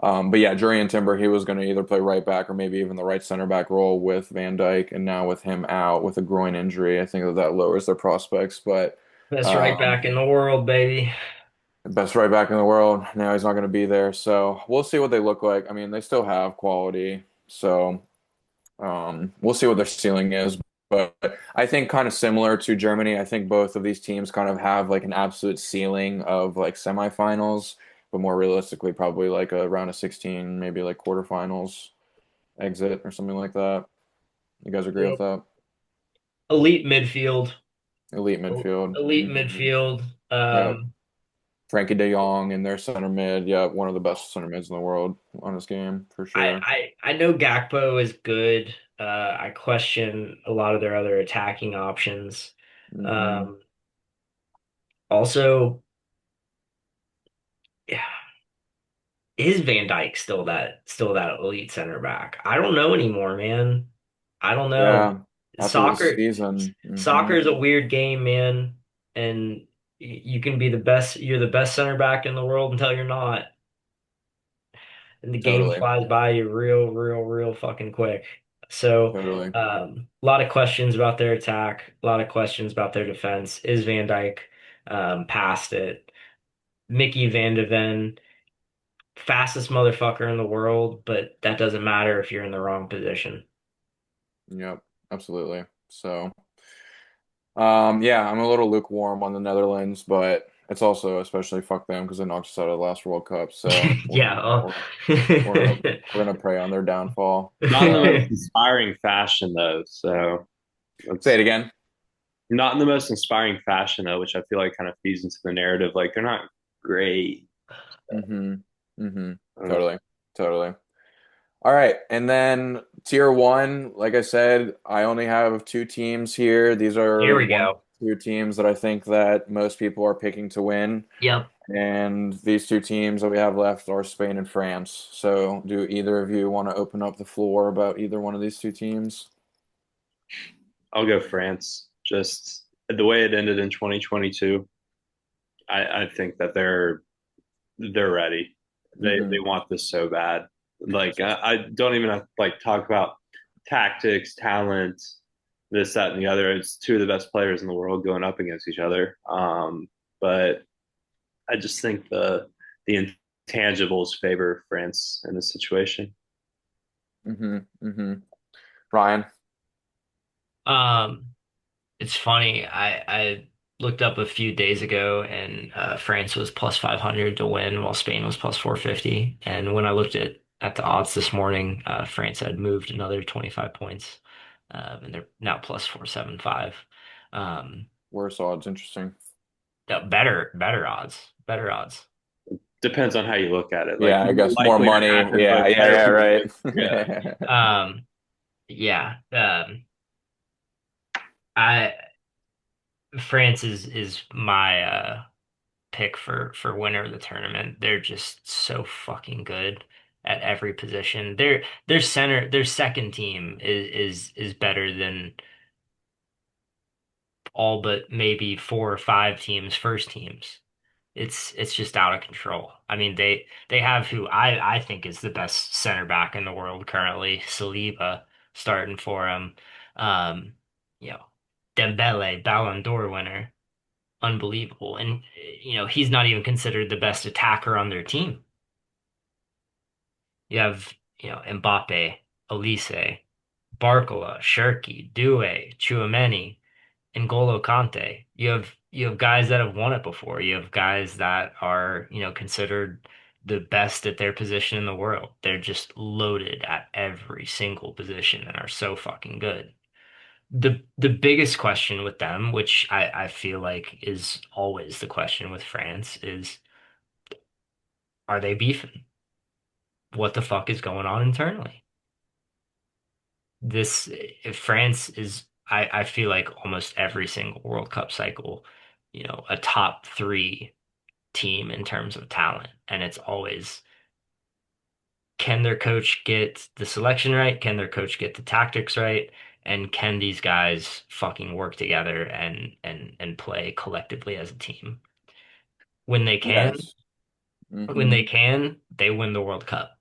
but yeah, Jurriën Timber, he was going to either play right back or maybe even the right center back role with Van Dijk, and now with him out with a groin injury, I think that lowers their prospects. But
Best right
um,
back in the world, baby.
best right back in the world. Now he's not going to be there, so we'll see what they look like. I mean, they still have quality, so we'll see what their ceiling is. But I think kind of similar to Germany, I think both of these teams kind of have like an absolute ceiling of like semifinals, but more realistically, probably like a round of 16, maybe like quarterfinals exit or something like that. You guys agree with
Yep.
that?
Elite midfield.
Elite midfield.
Elite midfield.
Yeah. Frankie De Jong in their center mid. Yeah, one of the best center mids in the world on his game for
I,
sure.
I I know Gakpo is good. I question a lot of their other attacking options.
Hmm.
Um, Also, yeah, is Van Dyke still that elite center back? I don't know anymore, man. I don't know.
Yeah, after this
Soccer
season.
soccer is a weird game, man, and you can be the best. You're the best center back in the world until you're not, and the game
Totally.
flies by you real, real, real fucking quick. So,
Totally.
a lot of questions about their attack, a lot of questions about their defense. Is Van Dyke past it? Mickey Van de Ven, fastest motherfucker in the world, but that doesn't matter if you're in the wrong position.
Yep, absolutely. So, yeah, I'm a little lukewarm on the Netherlands, but it's also especially fuck them because they knocked us out of the last World Cup. So
Yeah.
we're gonna pray on their downfall.
not in the most inspiring fashion though. So
Say it
let's
again.
not in the most inspiring fashion though, which I feel like kind of feeds into the narrative. Like they're not great.
Mm-hmm. Mm-hmm.
Uh,
Totally. Totally. All right, and then tier one, like I said, I only have two teams here. These
Here
are
we go.
two teams that I think that most people are picking to win.
Yep.
And these two teams that we have left are Spain and France. So, do either of you want to open up the floor about either one of these two teams?
I'll go France. Just the way it ended in 2022, I think that they're ready. They
Hmm.
want this so bad. Like I don't even have to like talk about tactics, talent, this, that, and the other. It's two of the best players in the world going up against each other. But I just think the intangibles favor France in this situation.
Hmm. Ryan.
Um, it's funny. I looked up a few days ago, and France was plus 500 to win, while Spain was plus 450. And when I looked at the odds this morning, France had moved another 25 points, and they're now plus 475. Um,
Worse odds. Interesting.
better odds, better odds.
Depends on how you look at it. Like
Yeah, I
more
guess more
likely to
money.
happen,
Yeah,
but
yeah,
better
yeah,
people.
right.
Yeah.
Um, yeah. I France is my pick for winner of the tournament. They're just so fucking good at every position. Their second team is better than all but maybe four or five teams first teams. It's just out of control. I mean, they have who I think is the best center back in the world currently, Saliba, starting for him. Um, you know, Dembele, Ballon d'Or winner, unbelievable. And he's not even considered the best attacker on their team. You have, Mbappe, Olise, Barcola, Shirky, Doué, Tchouaméni, N'Golo Kante. You have guys that have won it before. You have guys that are, considered the best at their position in the world. They're just loaded at every single position and are so fucking good. The biggest question with them, which I feel like is always the question with France, is are they beefing? What the fuck is going on internally? This if France is I feel like almost every single World Cup cycle, a top three team in terms of talent. And it's always, can their coach get the selection right? Can their coach get the tactics right? And can these guys fucking work together and play collectively as a team? When they can,
Yes. Hmm.
they win the World Cup.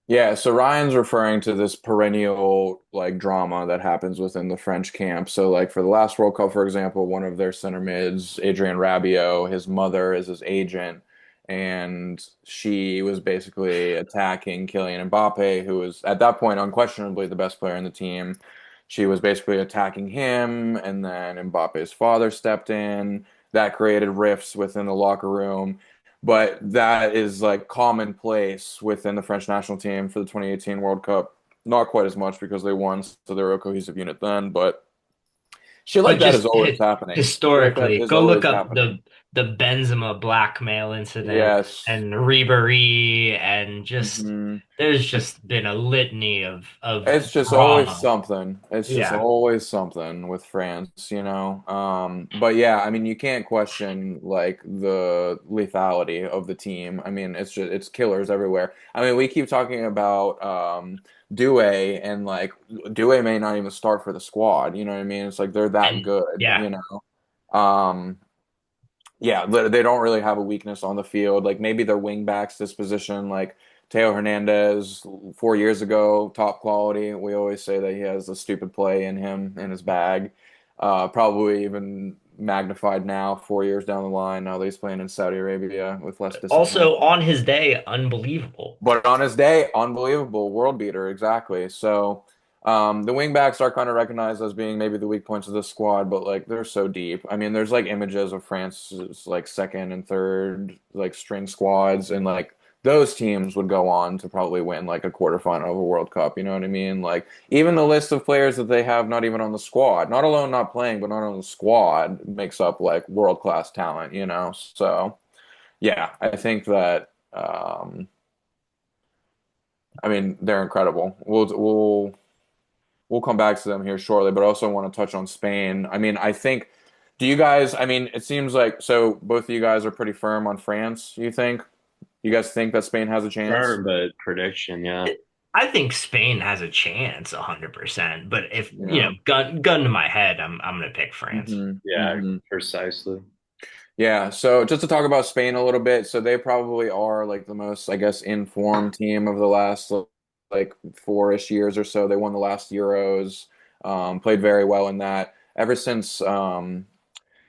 Yeah, so Ryan's referring to this perennial like drama that happens within the French camp. So like for the last World Cup, for example, one of their center mids, Adrien Rabiot, his mother is his agent, and she was basically attacking Kylian Mbappe, who was at that point unquestionably the best player in the team. She was basically attacking him, and then Mbappe's father stepped in. That created rifts within the locker room. But that is like commonplace within the French national team for the 2018 World Cup. Not quite as much because they won, so they were a cohesive unit then, but shit
But
like that is
just
always happening. Shit like that
historically,
is
go look
always
up
happening.
the Benzema blackmail incident
Yes.
and Ribery, and just
Hmm.
there's just been a litany of
It's just always
drama.
something. It's just
Yeah.
always something with France, you know. But yeah, I mean, you can't question like the lethality of the team. I mean, it's killers everywhere. I mean, we keep talking about Doué and like Doué may not even start for the squad. You know what I mean? It's like they're that
And
good,
yeah,
you know. Um, yeah, they don't really have a weakness on the field. Like maybe their wing backs this position, like Teo Hernandez 4 years ago, top quality. We always say that he has a stupid play in him in his bag. Probably even magnified now, 4 years down the line. Now that he's playing in Saudi Arabia with less discipline.
also on his day, unbelievable.
But on his day, unbelievable world beater, exactly. So the wingbacks are kind of recognized as being maybe the weak points of the squad, but like they're so deep. I mean, there's like images of France's like second and third like string squads, and like those teams would go on to probably win like a quarterfinal of a World Cup. You know what I mean? Like even the list of players that they have not even on the squad, not alone not playing, but not on the squad, makes up like world class talent. You know, so yeah, I think that. I mean, they're incredible. We'll come back to them here shortly, but I also want to touch on Spain. I mean, I think Do you guys, I mean, it seems like so both of you guys are pretty firm on France, you think? You guys think that Spain has a chance?
Firm, but prediction, yeah.
I think Spain has a chance, 100%. But if
Yeah.
gun to my head, I'm gonna pick France.
Yeah,
hmm
precisely.
Yeah, so just to talk about Spain a little bit, so they probably are like the most, I guess, informed team of the last like 4-ish years or so. They won the last Euros, played very well in that. Ever since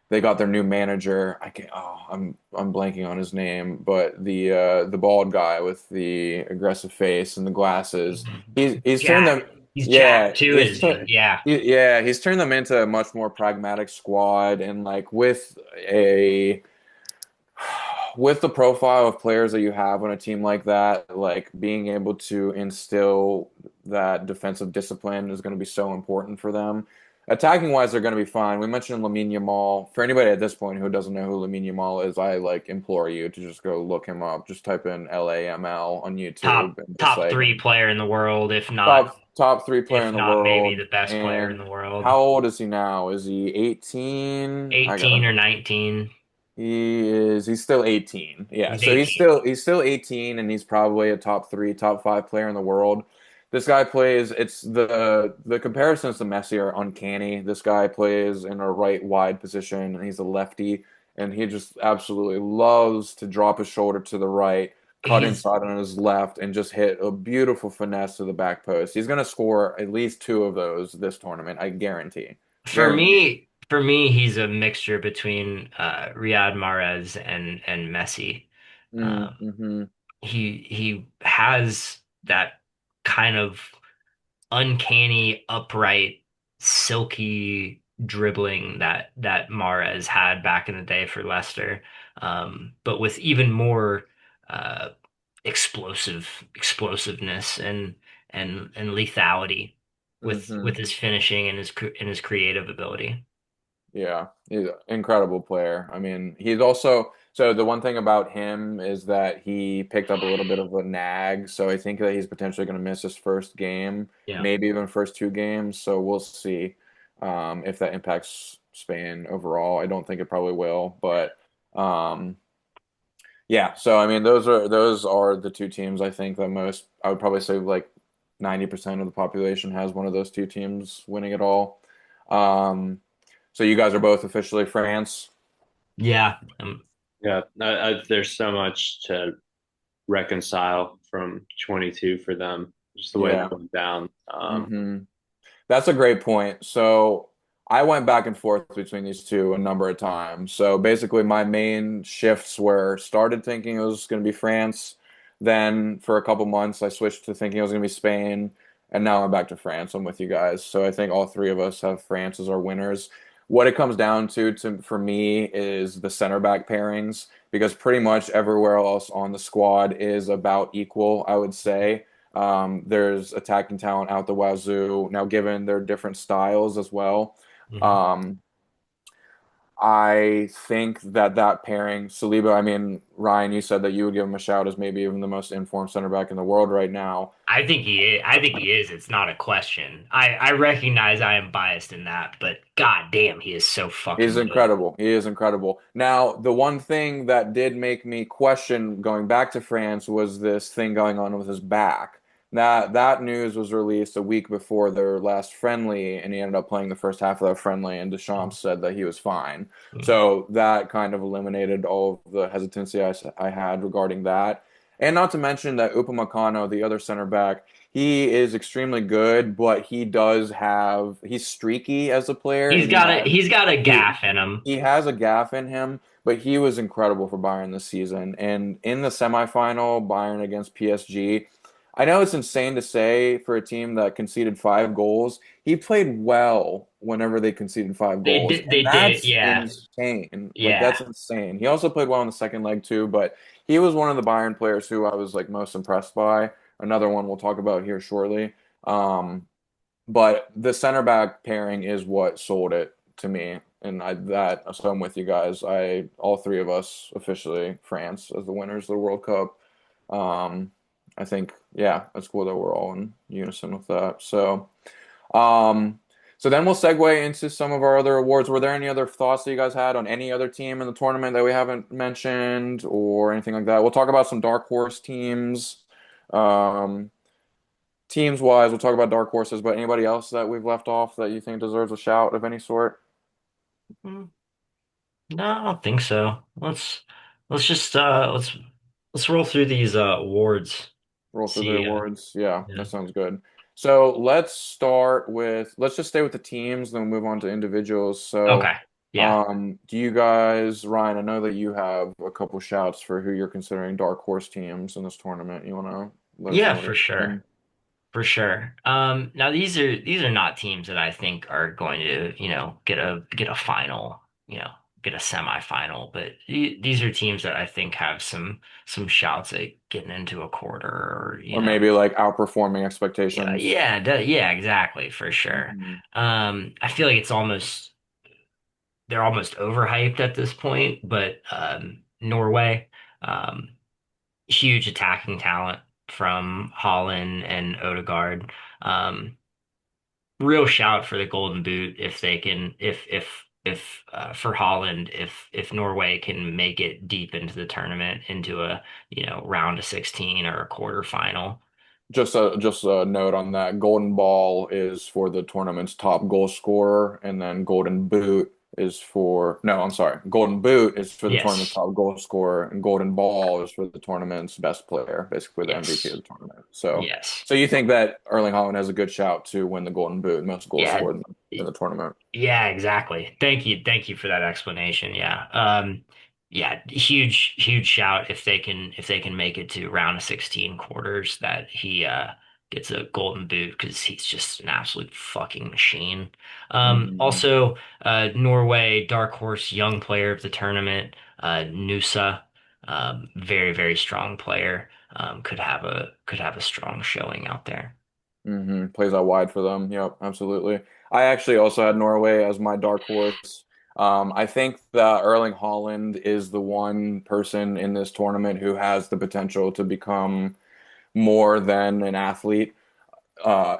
they got their new manager, I can't, oh, I'm blanking on his name, but the bald guy with the aggressive face and the glasses, he's turned
Jack.
them,
He's
yeah,
Jack too, is he? Yeah.
yeah, he's turned them into a much more pragmatic squad, and like a with the profile of players that you have on a team like that, like being able to instill that defensive discipline is going to be so important for them. Attacking wise, they're going to be fine. We mentioned Lamine Yamal. For anybody at this point who doesn't know who Lamine Yamal is, I like implore you to just go look him up. Just type in LAML on YouTube and just
Top
like
three player in the world,
top three player
if
in the
not maybe
world.
the best player in
And
the world.
how old is he now? Is he 18? I
18
gotta
or 19.
he's still 18. Yeah.
He's
So
18.
he's still 18 and he's probably a top 3, top 5 player in the world. This guy plays it's the comparisons to Messi are uncanny. This guy plays in a right wide position and he's a lefty and he just absolutely loves to drop his shoulder to the right, cut
He's
inside on his left and just hit a beautiful finesse to the back post. He's going to score at least 2 of those this tournament, I guarantee. Guarantee.
for me, he's a mixture between Riyad Mahrez and Messi. Um,
Mm-hmm.
he has that kind of uncanny, upright, silky dribbling that Mahrez had back in the day for Leicester, but with even more uh, explosiveness and lethality with
Mm-hmm.
his finishing and his creative ability.
Yeah, he's an incredible player. I mean, he's also so the one thing about him is that he picked up a little bit of a nag, so I think that he's potentially going to miss his first game,
Yeah.
maybe even first 2 games. So we'll see if that impacts Spain overall. I don't think it probably will, but um, yeah. So I mean, those are the 2 teams I think that most I would probably say like 90% of the population has one of those 2 teams winning it all. So you guys are both officially France.
Yeah.
Yeah, there's so much to reconcile from 22 for them, just the way they
Yeah.
went down.
hmm That's a great point. So I went back and forth between these two a number of times. So basically, my main shifts were started thinking it was going to be France. Then for a couple months, I switched to thinking it was going to be Spain. And now I'm back to France. I'm with you guys. So I think all 3 of us have France as our winners. What it comes down to for me is the center back pairings because pretty much everywhere else on the squad is about equal, I would say. There's attacking talent out the wazoo. Now, given their different styles as well,
Mhm.
um, I think that that pairing, Saliba, I mean, Ryan, you said that you would give him a shout as maybe even the most informed center back in the world right now.
I think he is. I think he is. It's not a question. I recognize I am biased in that, but god damn, he is so
He's
fucking good.
incredible. He is incredible. Now, the one thing that did make me question going back to France was this thing going on with his back. That news was released a week before their last friendly, and he ended up playing the first half of that friendly, and Deschamps said that he was fine.
Mhm.
So that kind of eliminated all of the hesitancy I had regarding that. And not to mention that Upamecano, the other center back, he is extremely good, but he's streaky as a player, and
He's got a
he
gaff in him.
he has a gaff in him, but he was incredible for Bayern this season. And in the semifinal, Bayern against PSG, I know it's insane to say for a team that conceded 5 goals, he played well whenever they conceded 5 goals, and
They did,
that's
yeah,
insane. Like
yeah.
that's insane. He also played well in the second leg too, but he was one of the Bayern players who I was like most impressed by. Another one we'll talk about here shortly. But the center back pairing is what sold it to me, and so I'm with you guys. All 3 of us officially France as the winners of the World Cup. Um, I think yeah, that's cool that we're all in unison with that. Um, So then we'll segue into some of our other awards. Were there any other thoughts that you guys had on any other team in the tournament that we haven't mentioned or anything like that? We'll talk about some dark horse teams. Um, Teams wise, we'll talk about dark horses, but anybody else that we've left off that you think deserves a shout of any sort?
Mm, No, I don't think so. Let's just let's roll through these awards.
Roll through the
See,
awards. Yeah,
yeah.
that sounds good. So let's just stay with the teams, then move on to individuals.
Okay.
So,
Yeah.
do you guys, Ryan, I know that you have a couple shouts for who you're considering dark horse teams in this tournament. You want to let us
Yeah,
know what
for
you're
sure.
thinking?
For sure. Now these are not teams that I think are going to, get a final, get a semifinal, but these are teams that I think have some shouts at getting into a quarter or,
Or maybe like outperforming
yeah,
expectations.
yeah, exactly, for sure.
Mhm.
I feel like they're almost overhyped at this point, but Norway, um, huge attacking talent from Holland and Odegaard. Um, Real shout for the Golden Boot if they can if for Holland if Norway can make it deep into the tournament into a round of 16 or a quarter final.
Just a note on that. Golden Ball is for the tournament's top goal scorer, and then Golden Boot is for no, I'm sorry. Golden Boot is for the tournament's
Yes.
top goal scorer, and Golden Ball is for the tournament's best player, basically the MVP of
Yes.
the tournament. So,
Yes.
so you think that Erling Haaland has a good shout to win the Golden Boot, most goals
Yeah.
scored in the tournament?
Yeah, exactly. Thank you. Thank you for that explanation. Yeah. Yeah, huge shout if they can make it to round of 16 quarters that he gets a golden boot because he's just an absolute fucking machine.
Mhm.
Also Norway dark horse young player of the tournament, Nusa, very strong player. Could have a strong showing out there.
Plays out wide for them. Yep, absolutely. I actually also had Norway as my dark horse. I think that Erling Haaland is the one person in this tournament who has the potential to become more than an athlete.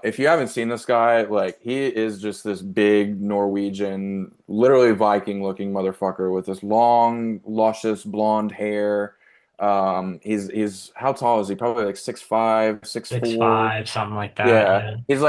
If you haven't seen this guy, like he is just this big Norwegian, literally Viking looking motherfucker with this long, luscious blonde hair. He's how tall is he? Probably like 6'5", six
Six
four.
five, something like that.
Yeah,
Yeah.
he's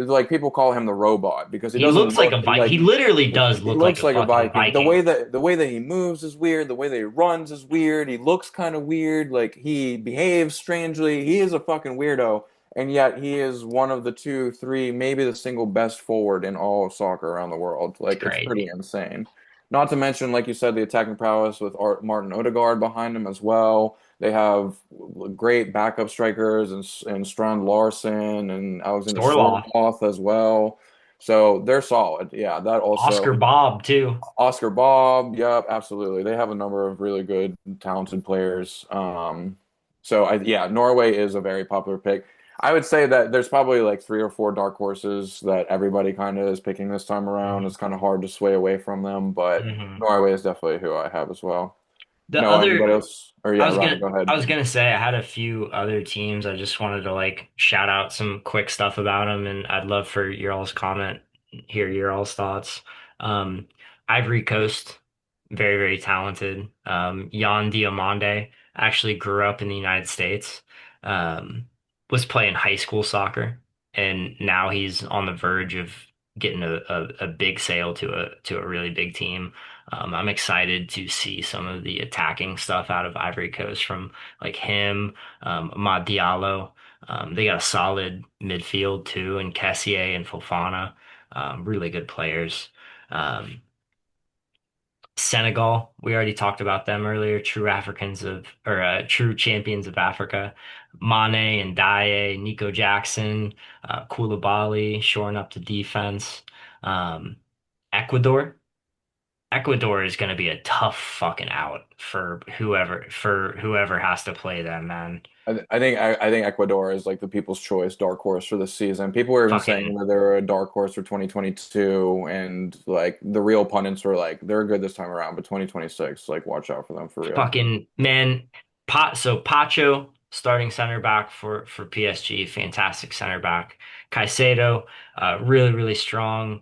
like people call him the robot because he doesn't look
He
like
literally does
he
look like
looks
a
like a
fucking
Viking. The way
Viking.
that he moves is weird. The way that he runs is weird. He looks kind of weird. Like he behaves strangely. He is a fucking weirdo, and yet he is one of the two, three, maybe the single best forward in all of soccer around the world.
It's
Like it's pretty
crazy.
insane. Not to mention, like you said, the attacking prowess with Martin Odegaard behind him as well. They have great backup strikers and Strand Larson and Alexander
Sorloth,
Sorloth as well. So they're solid. Yeah, that
Oscar
also.
Bob too.
Oscar Bob, yep, absolutely. They have a number of really good, talented players. Yeah, Norway is a very popular pick. I would say that there's probably like three or four dark horses that everybody kind of is picking this time around.
Mhm.
It's kind of hard to sway away from them, but
Mhm.
Norway is definitely who I have as well.
The
No,
other,
anybody else? Or
I
yeah,
was
Ryan,
gonna,
go
I
ahead.
was gonna say I had a few other teams. I just wanted to like shout out some quick stuff about them, and I'd love for your all's comment, hear your all's thoughts. Um, Ivory Coast, very talented. Yan Diomande actually grew up in the United States. Um, was playing high school soccer, and now he's on the verge of getting a big sale to a really big team. I'm excited to see some of the attacking stuff out of Ivory Coast from like him, Amad Diallo. They got a solid midfield too, and Kessié and Fofana, really good players. Um, Senegal, we already talked about them earlier. True champions of Africa. Mane and Dye, Nico Jackson, Koulibaly shoring up the defense. Um, Ecuador. Ecuador is going to be a tough fucking out for whoever has to play them, man.
I think Ecuador is like the people's choice dark horse for this season. People were even saying
Fucking
that they're a dark horse for 2022, and like the real pundits were like they're good this time around, but 2026, like watch out for them for real.
fucking man. Pacho starting center back for PSG, fantastic center back. Caicedo, really strong.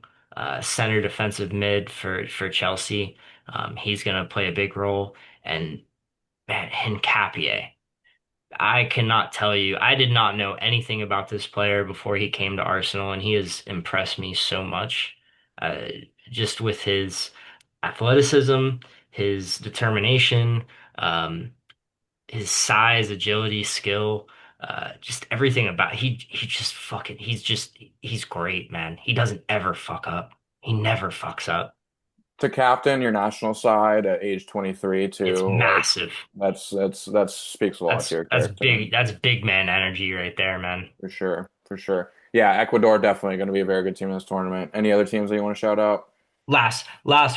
center defensive mid for Chelsea. He's going to play a big role. And man, Hincapié. I cannot tell you. I did not know anything about this player before he came to Arsenal, and he has impressed me so much. Uh, just with his athleticism, his determination, um, his size, agility, skill, just everything about he just fucking he's great, man. He doesn't ever fuck up. He never fucks up.
To captain your national side at age 23
It's
too, like
massive.
that speaks a lot to your
That's
character
big. That's big man energy right there, man.
for sure, for sure. Yeah, Ecuador definitely going to be a very good team in this tournament. Any other teams that you want to shout out?
Last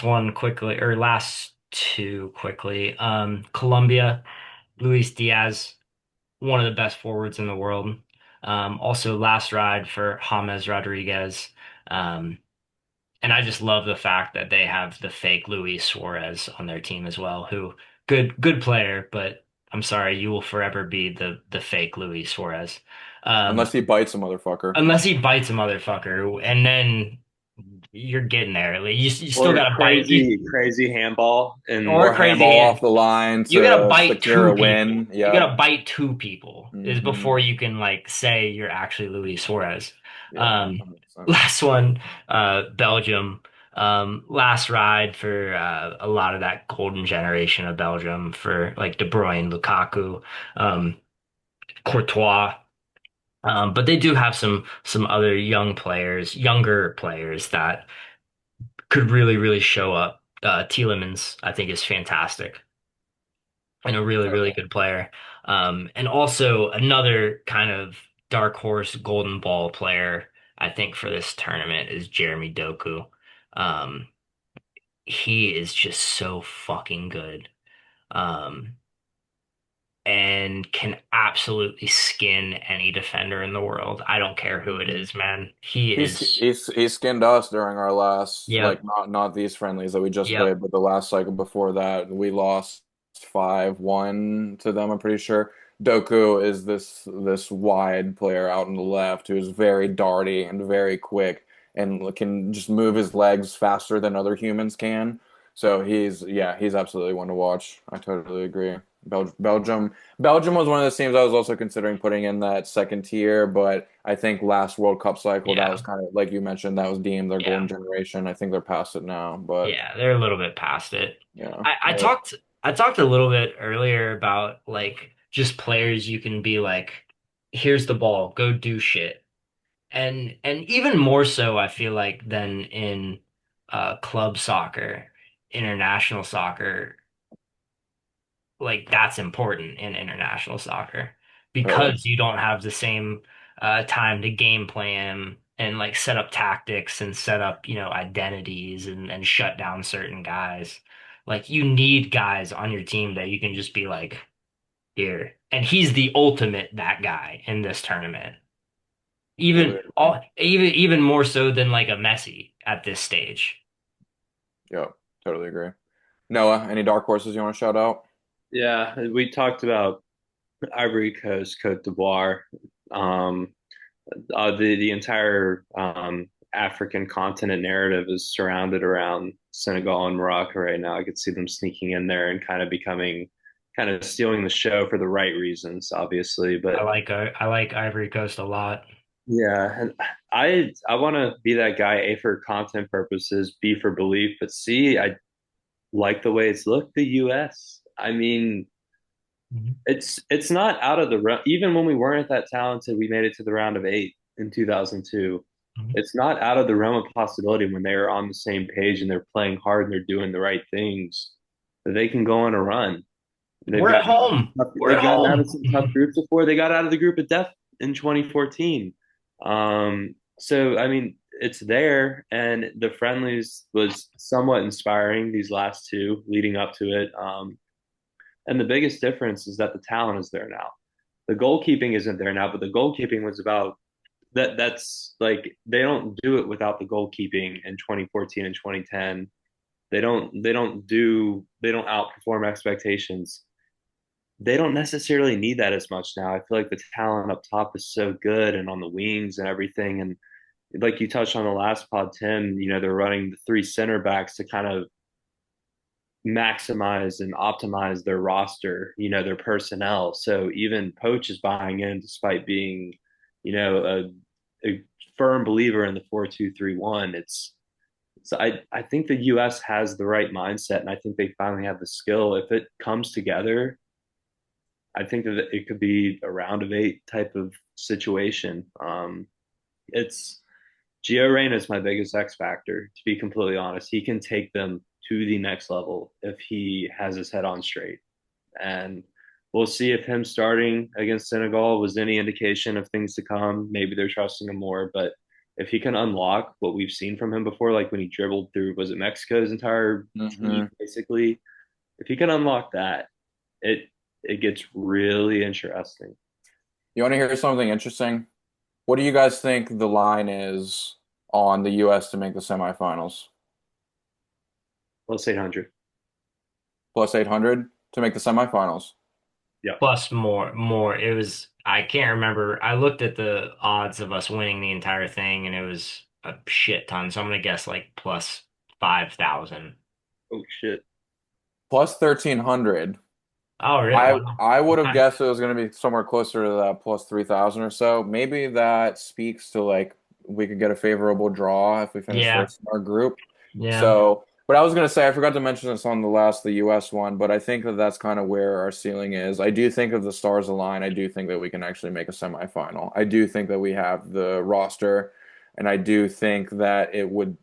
one quickly, or last two quickly. Colombia, Luis Diaz, one of the best forwards in the world. Also last ride for James Rodriguez. Um, and I just love the fact that they have the fake Luis Suarez on their team as well, who good player, but I'm sorry, you will forever be the fake Luis Suarez. Um,
Unless he bites a motherfucker.
unless he bites a motherfucker, and then you're getting there. Like, you still
Or
gotta bite
crazy handball and
or
Or
crazy
handball
hand.
off the line
You gotta
to
bite
secure
two
a win.
people. You
Yep.
gotta bite two people is
Hmm.
before you can like say you're actually Luis Suarez.
Yeah,
Um,
100%.
last one, Belgium. Last ride for a lot of that golden generation of Belgium for like De Bruyne, Lukaku, um, Courtois. But they do have some other younger players that could really show up. Tielemans, I think, is fantastic and a really good player. And also another kind of dark horse golden ball player, I think, for this tournament is Jeremy Doku. Um, he is just so fucking good. Um, and can absolutely skin any defender in the world. I don't care who it is, man. He is,
He skinned us during our last,
yep,
like, not these friendlies that we just
yep.
played, but the last cycle before that we lost 5-1 to them, I'm pretty sure. Doku is this wide player out on the left who's very darty and very quick and can just move his legs faster than other humans can. So he's absolutely one to watch. I totally agree. Belgium was one of the teams I was also considering putting in that second tier, but I think last World Cup cycle that
Yeah,
was kind of like you mentioned, that was deemed their
yeah.
golden generation. I think they're past it now, but
Yeah, they're a little bit past it.
yeah.
I talked a little bit earlier about like just players you can be like, here's the ball, go do shit. And even more so I feel like than in club soccer, international soccer, like that's important in international soccer
Totally.
because you don't have the same time to game plan and like set up tactics and set up, identities and shut down certain guys. Like you need guys on your team that you can just be like, here. And he's the ultimate that guy in this tournament.
Completely agree.
Even more so than like a Messi at this stage.
Yep, totally agree. Noah, any dark horses you want to shout out?
yeah, we talked about Ivory Coast, Cote d'Ivoire, um, the entire African continent narrative is surrounded around Senegal and Morocco right now. I could see them sneaking in there and kind of stealing the show for the right reasons, obviously. But
I like Ivory Coast a lot.
yeah, and I want to be that guy. A for content purposes, B for belief, but C I like the way it's looked. The U.S. I mean,
Mhm.
it's not out of the realm. Even when we weren't that talented, we made it to the round of eight in 2002.
Mhm.
It's not out of the realm of possibility when they are on the same page and they're playing hard and they're doing the right things that they can go on a run. They've
We're at
got
home. We're at
they've gotten out of
home.
some tough groups before. They got out of the group of death in 2014. So I mean, it's there, and the friendlies was somewhat inspiring. These last two leading up to it, and the biggest difference is that the talent is there now. The goalkeeping isn't there now, but the goalkeeping was about that. That's like they don't do it without the goalkeeping in 2014 and 2010. They don't outperform expectations. They don't necessarily need that as much now. I feel like the talent up top is so good and on the wings and everything. And like you touched on the last pod, Tim, they're running the three center backs to kind of maximize and optimize their roster, their personnel. So even Poach is buying in despite being, a firm believer in the 4-2-3-1. I think the US has the right mindset and I think they finally have the skill. If it comes together, I think that it could be a round of eight type of situation. It's Gio Reyna is my biggest X factor, to be completely honest. He can take them to the next level if he has his head on straight. And we'll see if him starting against Senegal was any indication of things to come. Maybe they're trusting him more, but if he can unlock what we've seen from him before, like when he dribbled through, was it Mexico's entire team,
Hmm.
basically? If he can unlock that, it it gets really interesting.
You want to hear something interesting? What do you guys think the line is on the U.S. to make the semifinals?
Plus 800.
Plus 800 to make the semifinals.
Yeah.
Plus more. It was, I can't remember. I looked at the odds of us winning the entire thing and it was a shit ton. So I'm gonna guess like plus 5,000.
Oh shit.
Plus 1,300.
Oh, really?
I
Wow.
I would have
Okay.
guessed it was going to be somewhere closer to that plus 3,000 or so. Maybe that speaks to like we could get a favorable draw if we finish
Yeah.
first in our group.
Yeah.
So, but I was going to say I forgot to mention this on the US one, but I think that that's kind of where our ceiling is. I do think if the stars align, I do think that we can actually make a semifinal. I do think that we have the roster, and I do think that it would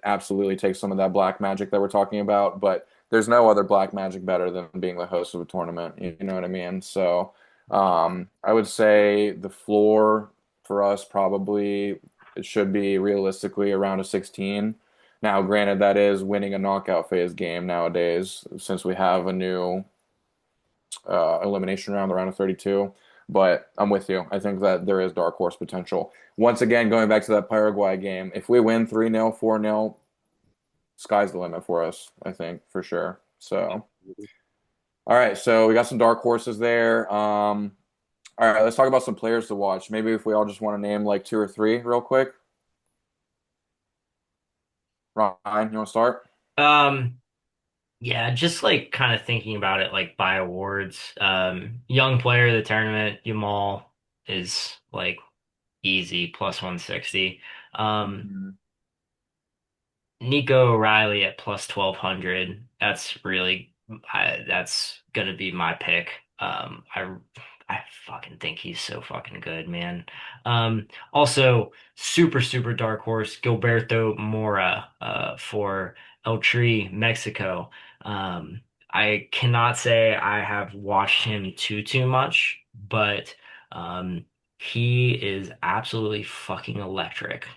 absolutely take some of that black magic that we're talking about, but there's no other black magic better than being the host of a tournament. You know what I mean? So I would say the floor for us probably it should be realistically around a 16. Now, granted, that is winning a knockout phase game nowadays since we have a new elimination round, the round of 32. But I'm with you. I think that there is dark horse potential. Once again, going back to that Paraguay game, if we win 3-0, 4-0, sky's the limit for us, I think, for sure. So, all right, so we got some dark horses there. All right, let's talk about some players to watch. Maybe if we all just want to name like two or three real quick. Ryan, you want to start?
Um, yeah, just like kind of thinking about it like by awards. Young player of the tournament, Yamal is like easy plus 160. Um,
Mhm.
Nico O'Reilly at plus 1,200. That's gonna be my pick. I fucking think he's so fucking good, man. Also super dark horse Gilberto Mora for El Tri, Mexico. I cannot say I have watched him too much, but um he is absolutely fucking electric.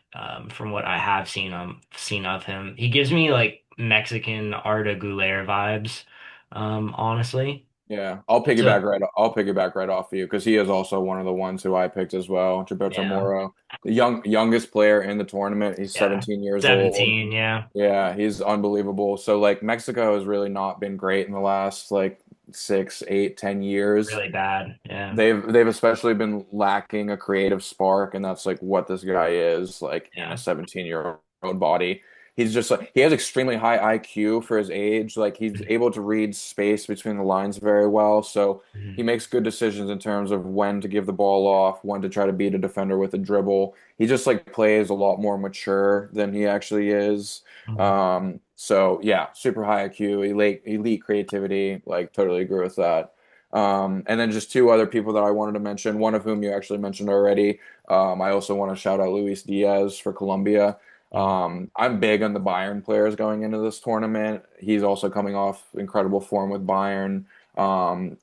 From what I have seen of him. He gives me like Mexican Arda Güler vibes, honestly.
Yeah,
So
I'll piggyback right off of you because he is also one of the ones who I picked as well. Gilberto
yeah,
Moro, the youngest player in the tournament. He's
yeah.
17 years old.
17, yeah.
Yeah, he's unbelievable. So like Mexico has really not been great in the last like 6, 8, 10 years.
Really bad. Yeah.
They've especially been lacking a creative spark, and that's like what this guy is like in a
Yeah.
17-year-old body. He's just like he has extremely high IQ for his age. Like he's able to read space between the lines very well. So he
Mhm.
makes good decisions in terms of when to give the ball off, when to try to beat a defender with a dribble. He just like plays a lot more mature than he actually is.
Mhm.
So yeah, super high IQ, elite creativity. Like totally agree with that. And then just two other people that I wanted to mention, one of whom you actually mentioned already. I also want to shout out Luis Diaz for Colombia.
Mhm.
I'm big on the Bayern players going into this tournament. He's also coming off incredible form with Bayern.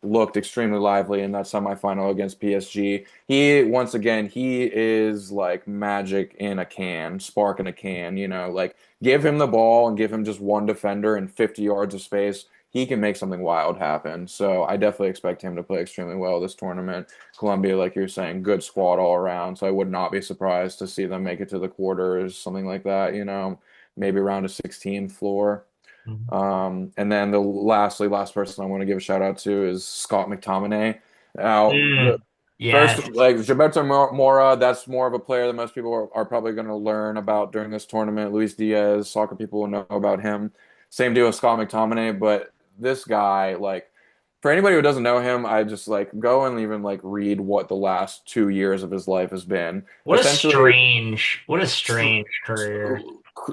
Looked extremely lively in that semifinal against PSG. Once again, he is like magic in a can, spark in a can, like give him the ball and give him just one defender and 50 yards of space, he can make something wild happen. So I definitely expect him to play extremely well this tournament. Colombia, like you're saying, good squad all around. So I would not be surprised to see them make it to the quarters, something like that, maybe around a 16 floor.
Mhm.
And then the last person I want to give a shout out to is Scott McTominay. Now,
Mm. Yes.
First, like Gilberto Mora, that's more of a player that most people are probably going to learn about during this tournament. Luis Diaz, soccer people will know about him. Same deal with Scott McTominay, but this guy, like, for anybody who doesn't know him, I just like go and even like read what the last 2 years of his life has been. Essentially,
What a strange career.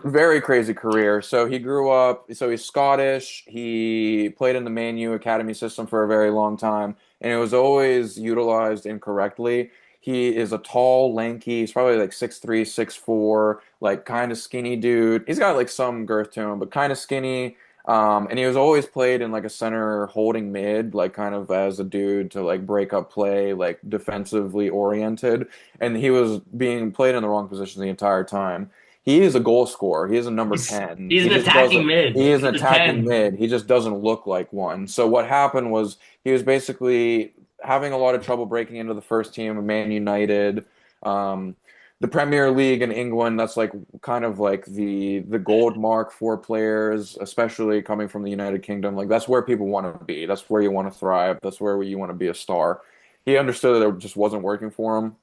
very crazy career. So he grew up, so he's Scottish. He played in the Man U academy system for a very long time, and it was always utilized incorrectly. He is a tall, lanky, he's probably like 6'3", 6'4", like kind of skinny dude. He's got like some girth to him, but kind of skinny. And he was always played in like a center holding mid, like kind of as a dude to like break up play, like defensively oriented. And he was being played in the wrong position the entire time. He is a goal scorer. He is a number
He's
10.
he's
He
an
just
attacking
doesn't,
mid.
he is an
He's a
attacking
10.
mid. He just doesn't look like one. So what happened was he was basically having a lot of trouble breaking into the first team of Man United. Um, the Premier League in England, that's like kind of like the gold mark for players, especially coming from the United Kingdom. Like that's where people want to be. That's where you want to thrive. That's where you want to be a star. He understood that it just wasn't working for him,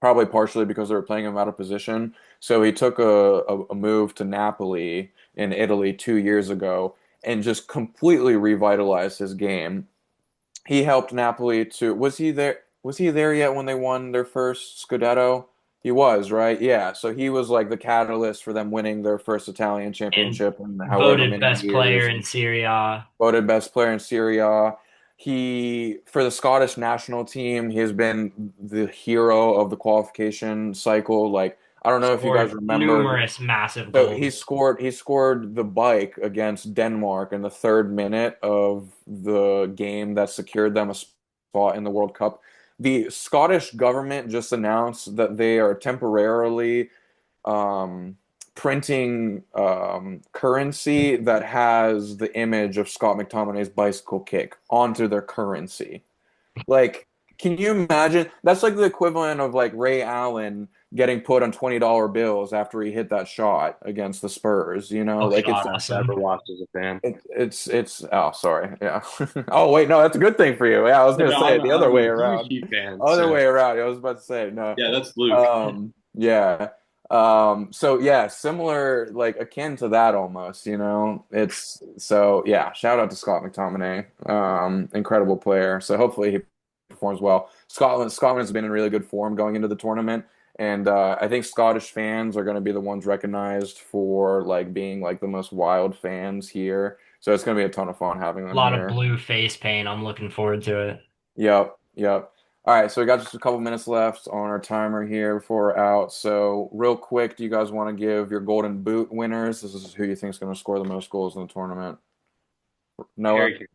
probably partially because they were playing him out of position. So he took a move to Napoli in Italy 2 years ago and just completely revitalized his game. He helped Napoli to, was he there? Was he there yet when they won their first Scudetto? He was, right? Yeah. So he was like the catalyst for them winning their first Italian
And
championship in however
voted
many
best player
years.
in Serie A.
Voted best player in Serie A. He, for the Scottish national team, he has been the hero of the qualification cycle. Like, I don't know if you guys
Scored
remember.
numerous massive
So
goals.
he scored the bike against Denmark in the 3rd minute of the game that secured them a spot in the World Cup. The Scottish government just announced that they are temporarily um, printing currency that has the image of Scott McTominay's bicycle kick onto their currency. Like, can you imagine? That's like the equivalent of like Ray Allen getting put on $20 bills after he hit that shot against the Spurs. You know,
Oh,
like it's
I've
awesome.
never watched as a fan.
it's oh sorry, yeah. Oh wait, no, that's a good thing for you. Yeah, I was
But
gonna
no,
say it the other
I'm
way
a
around.
huge fan.
Other
So
way around. I was about to say no.
yeah, that's Luke.
Yeah. So yeah, similar, like akin to that almost, you know. It's so yeah, shout out to Scott McTominay. Incredible player. So hopefully he performs well. Scotland has been in really good form going into the tournament, and I think Scottish fans are going to be the ones recognized for like being like the most wild fans here. So it's going to be a ton of fun having
A
them
lot of
here.
blue face paint. I'm looking forward to it.
Yep, yep. All right, so we got just a couple minutes left on our timer here before we're out. So, real quick, do you guys want to give your Golden Boot winners? This is who you think is going to score the most goals in the tournament. Noah,
Harry,
Harry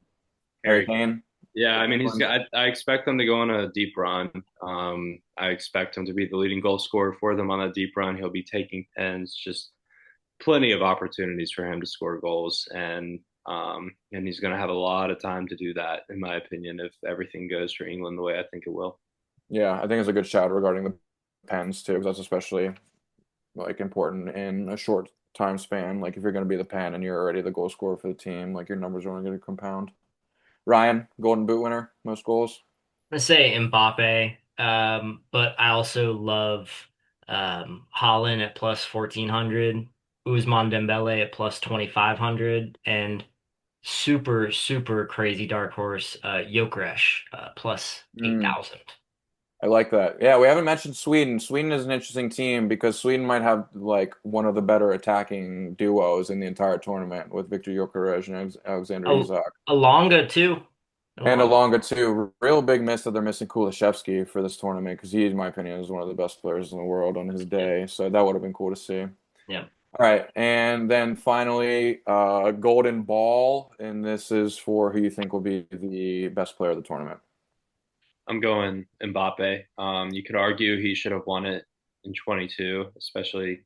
Harry.
Kane,
Yeah, I mean,
England.
I expect him to go on a deep run. I expect him to be the leading goal scorer for them on that deep run. He'll be taking pens, just plenty of opportunities for him to score goals, and he's going to have a lot of time to do that, in my opinion, if everything goes for England the way I think it will.
Yeah, I think it's a good shout regarding the pens too, because that's especially like important in a short time span. Like if you're going to be the pen and you're already the goal scorer for the team, like your numbers are only going to compound. Ryan, Golden Boot winner, most goals.
I say Mbappe, but I also love Holland at plus 1400, Ousmane Dembele at plus 2500, and super crazy dark horse Gyökeres plus
Mm.
8000.
I like that. Yeah, we haven't mentioned Sweden. Sweden is an interesting team because Sweden might have like one of the better attacking duos in the entire tournament with Victor Gyökeres and Alexander
Oh,
Isak.
Alonga too.
And
Alonga.
Alonga too. Real big miss that they're missing Kulishevsky for this tournament because he, in my opinion, is one of the best players in the world on his
Yeah.
day. So that would have been cool to see. All
Yeah.
right, and then finally, Golden Ball, and this is for who you think will be the best player of the tournament.
I'm going Mbappe. You could argue he should have won it in 22, especially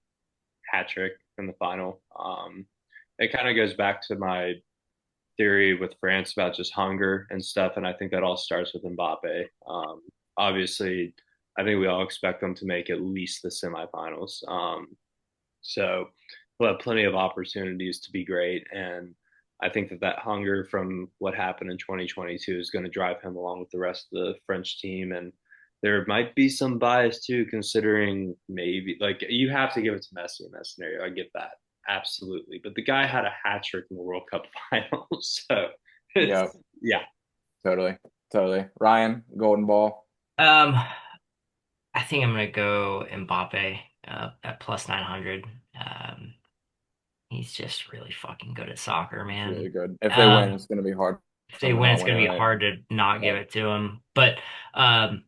hat trick in the final. It kind of goes back to my theory with France about just hunger and stuff, and I think that all starts with Mbappe. Obviously, I think we all expect them to make at least the semifinals. So we'll have plenty of opportunities to be great, and I think that that hunger from what happened in 2022 is going to drive him along with the rest of the French team, and there might be some bias too, considering maybe like you have to give it to Messi in that scenario. I get that. Absolutely. But the guy had a hat trick in the World Cup final. So it's
Yep,
yeah.
totally, totally. Ryan, golden ball.
Um, I think I'm gonna go Mbappe at plus 900. Um, he's just really fucking good at soccer,
It's really
man.
good. If they win,
Um,
it's going to be hard
if
for
they
them to
win,
not
it's
win it,
gonna be
right?
hard to not give
Yep.
it to him. But um,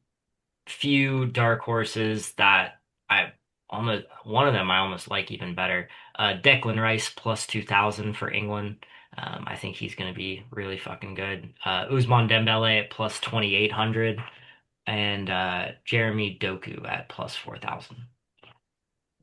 few dark horses that I almost one of them I almost like even better. Declan Rice plus 2,000 for England. I think he's going to be really fucking good. Ousmane Dembele at plus 2,800 and Jeremy Doku at plus 4,000.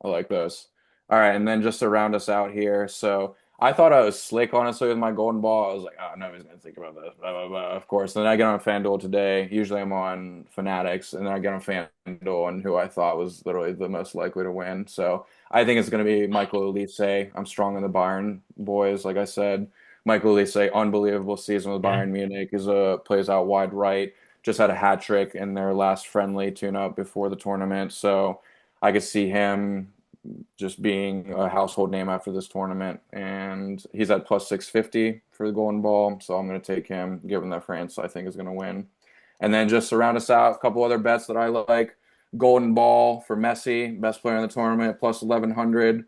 I like those. All right, and then just to round us out here, so I thought I was slick, honestly, with my golden ball. I was like, oh, nobody's gonna think about this, blah, blah, blah, of course. And then I get on FanDuel today. Usually I'm on Fanatics, and then I get on FanDuel and who I thought was literally the most likely to win. So I think it's gonna be Michael Olise. I'm strong in the Bayern boys, like I said. Michael Olise, unbelievable season with
Yeah.
Bayern Munich, is plays out wide right. Just had a hat trick in their last friendly tune-up before the tournament, so I could see him just being a household name after this tournament. And he's at plus 650 for the golden ball. So I'm going to take him, given that France, I think, is going to win. And then just to round us out, a couple other bets that I like. Golden ball for Messi, best player in the tournament, plus 1100.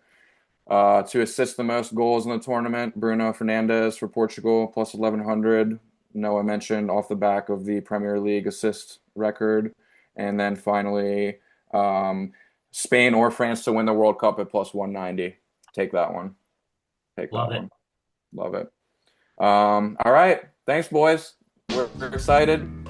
To assist the most goals in the tournament, Bruno Fernandes for Portugal, plus 1100. Noah mentioned off the back of the Premier League assist record. And then finally, um, Spain or France to win the World Cup at plus 190. Take that one. Take
Love
that
it.
one. Love it. All right. Thanks, boys. We're excited.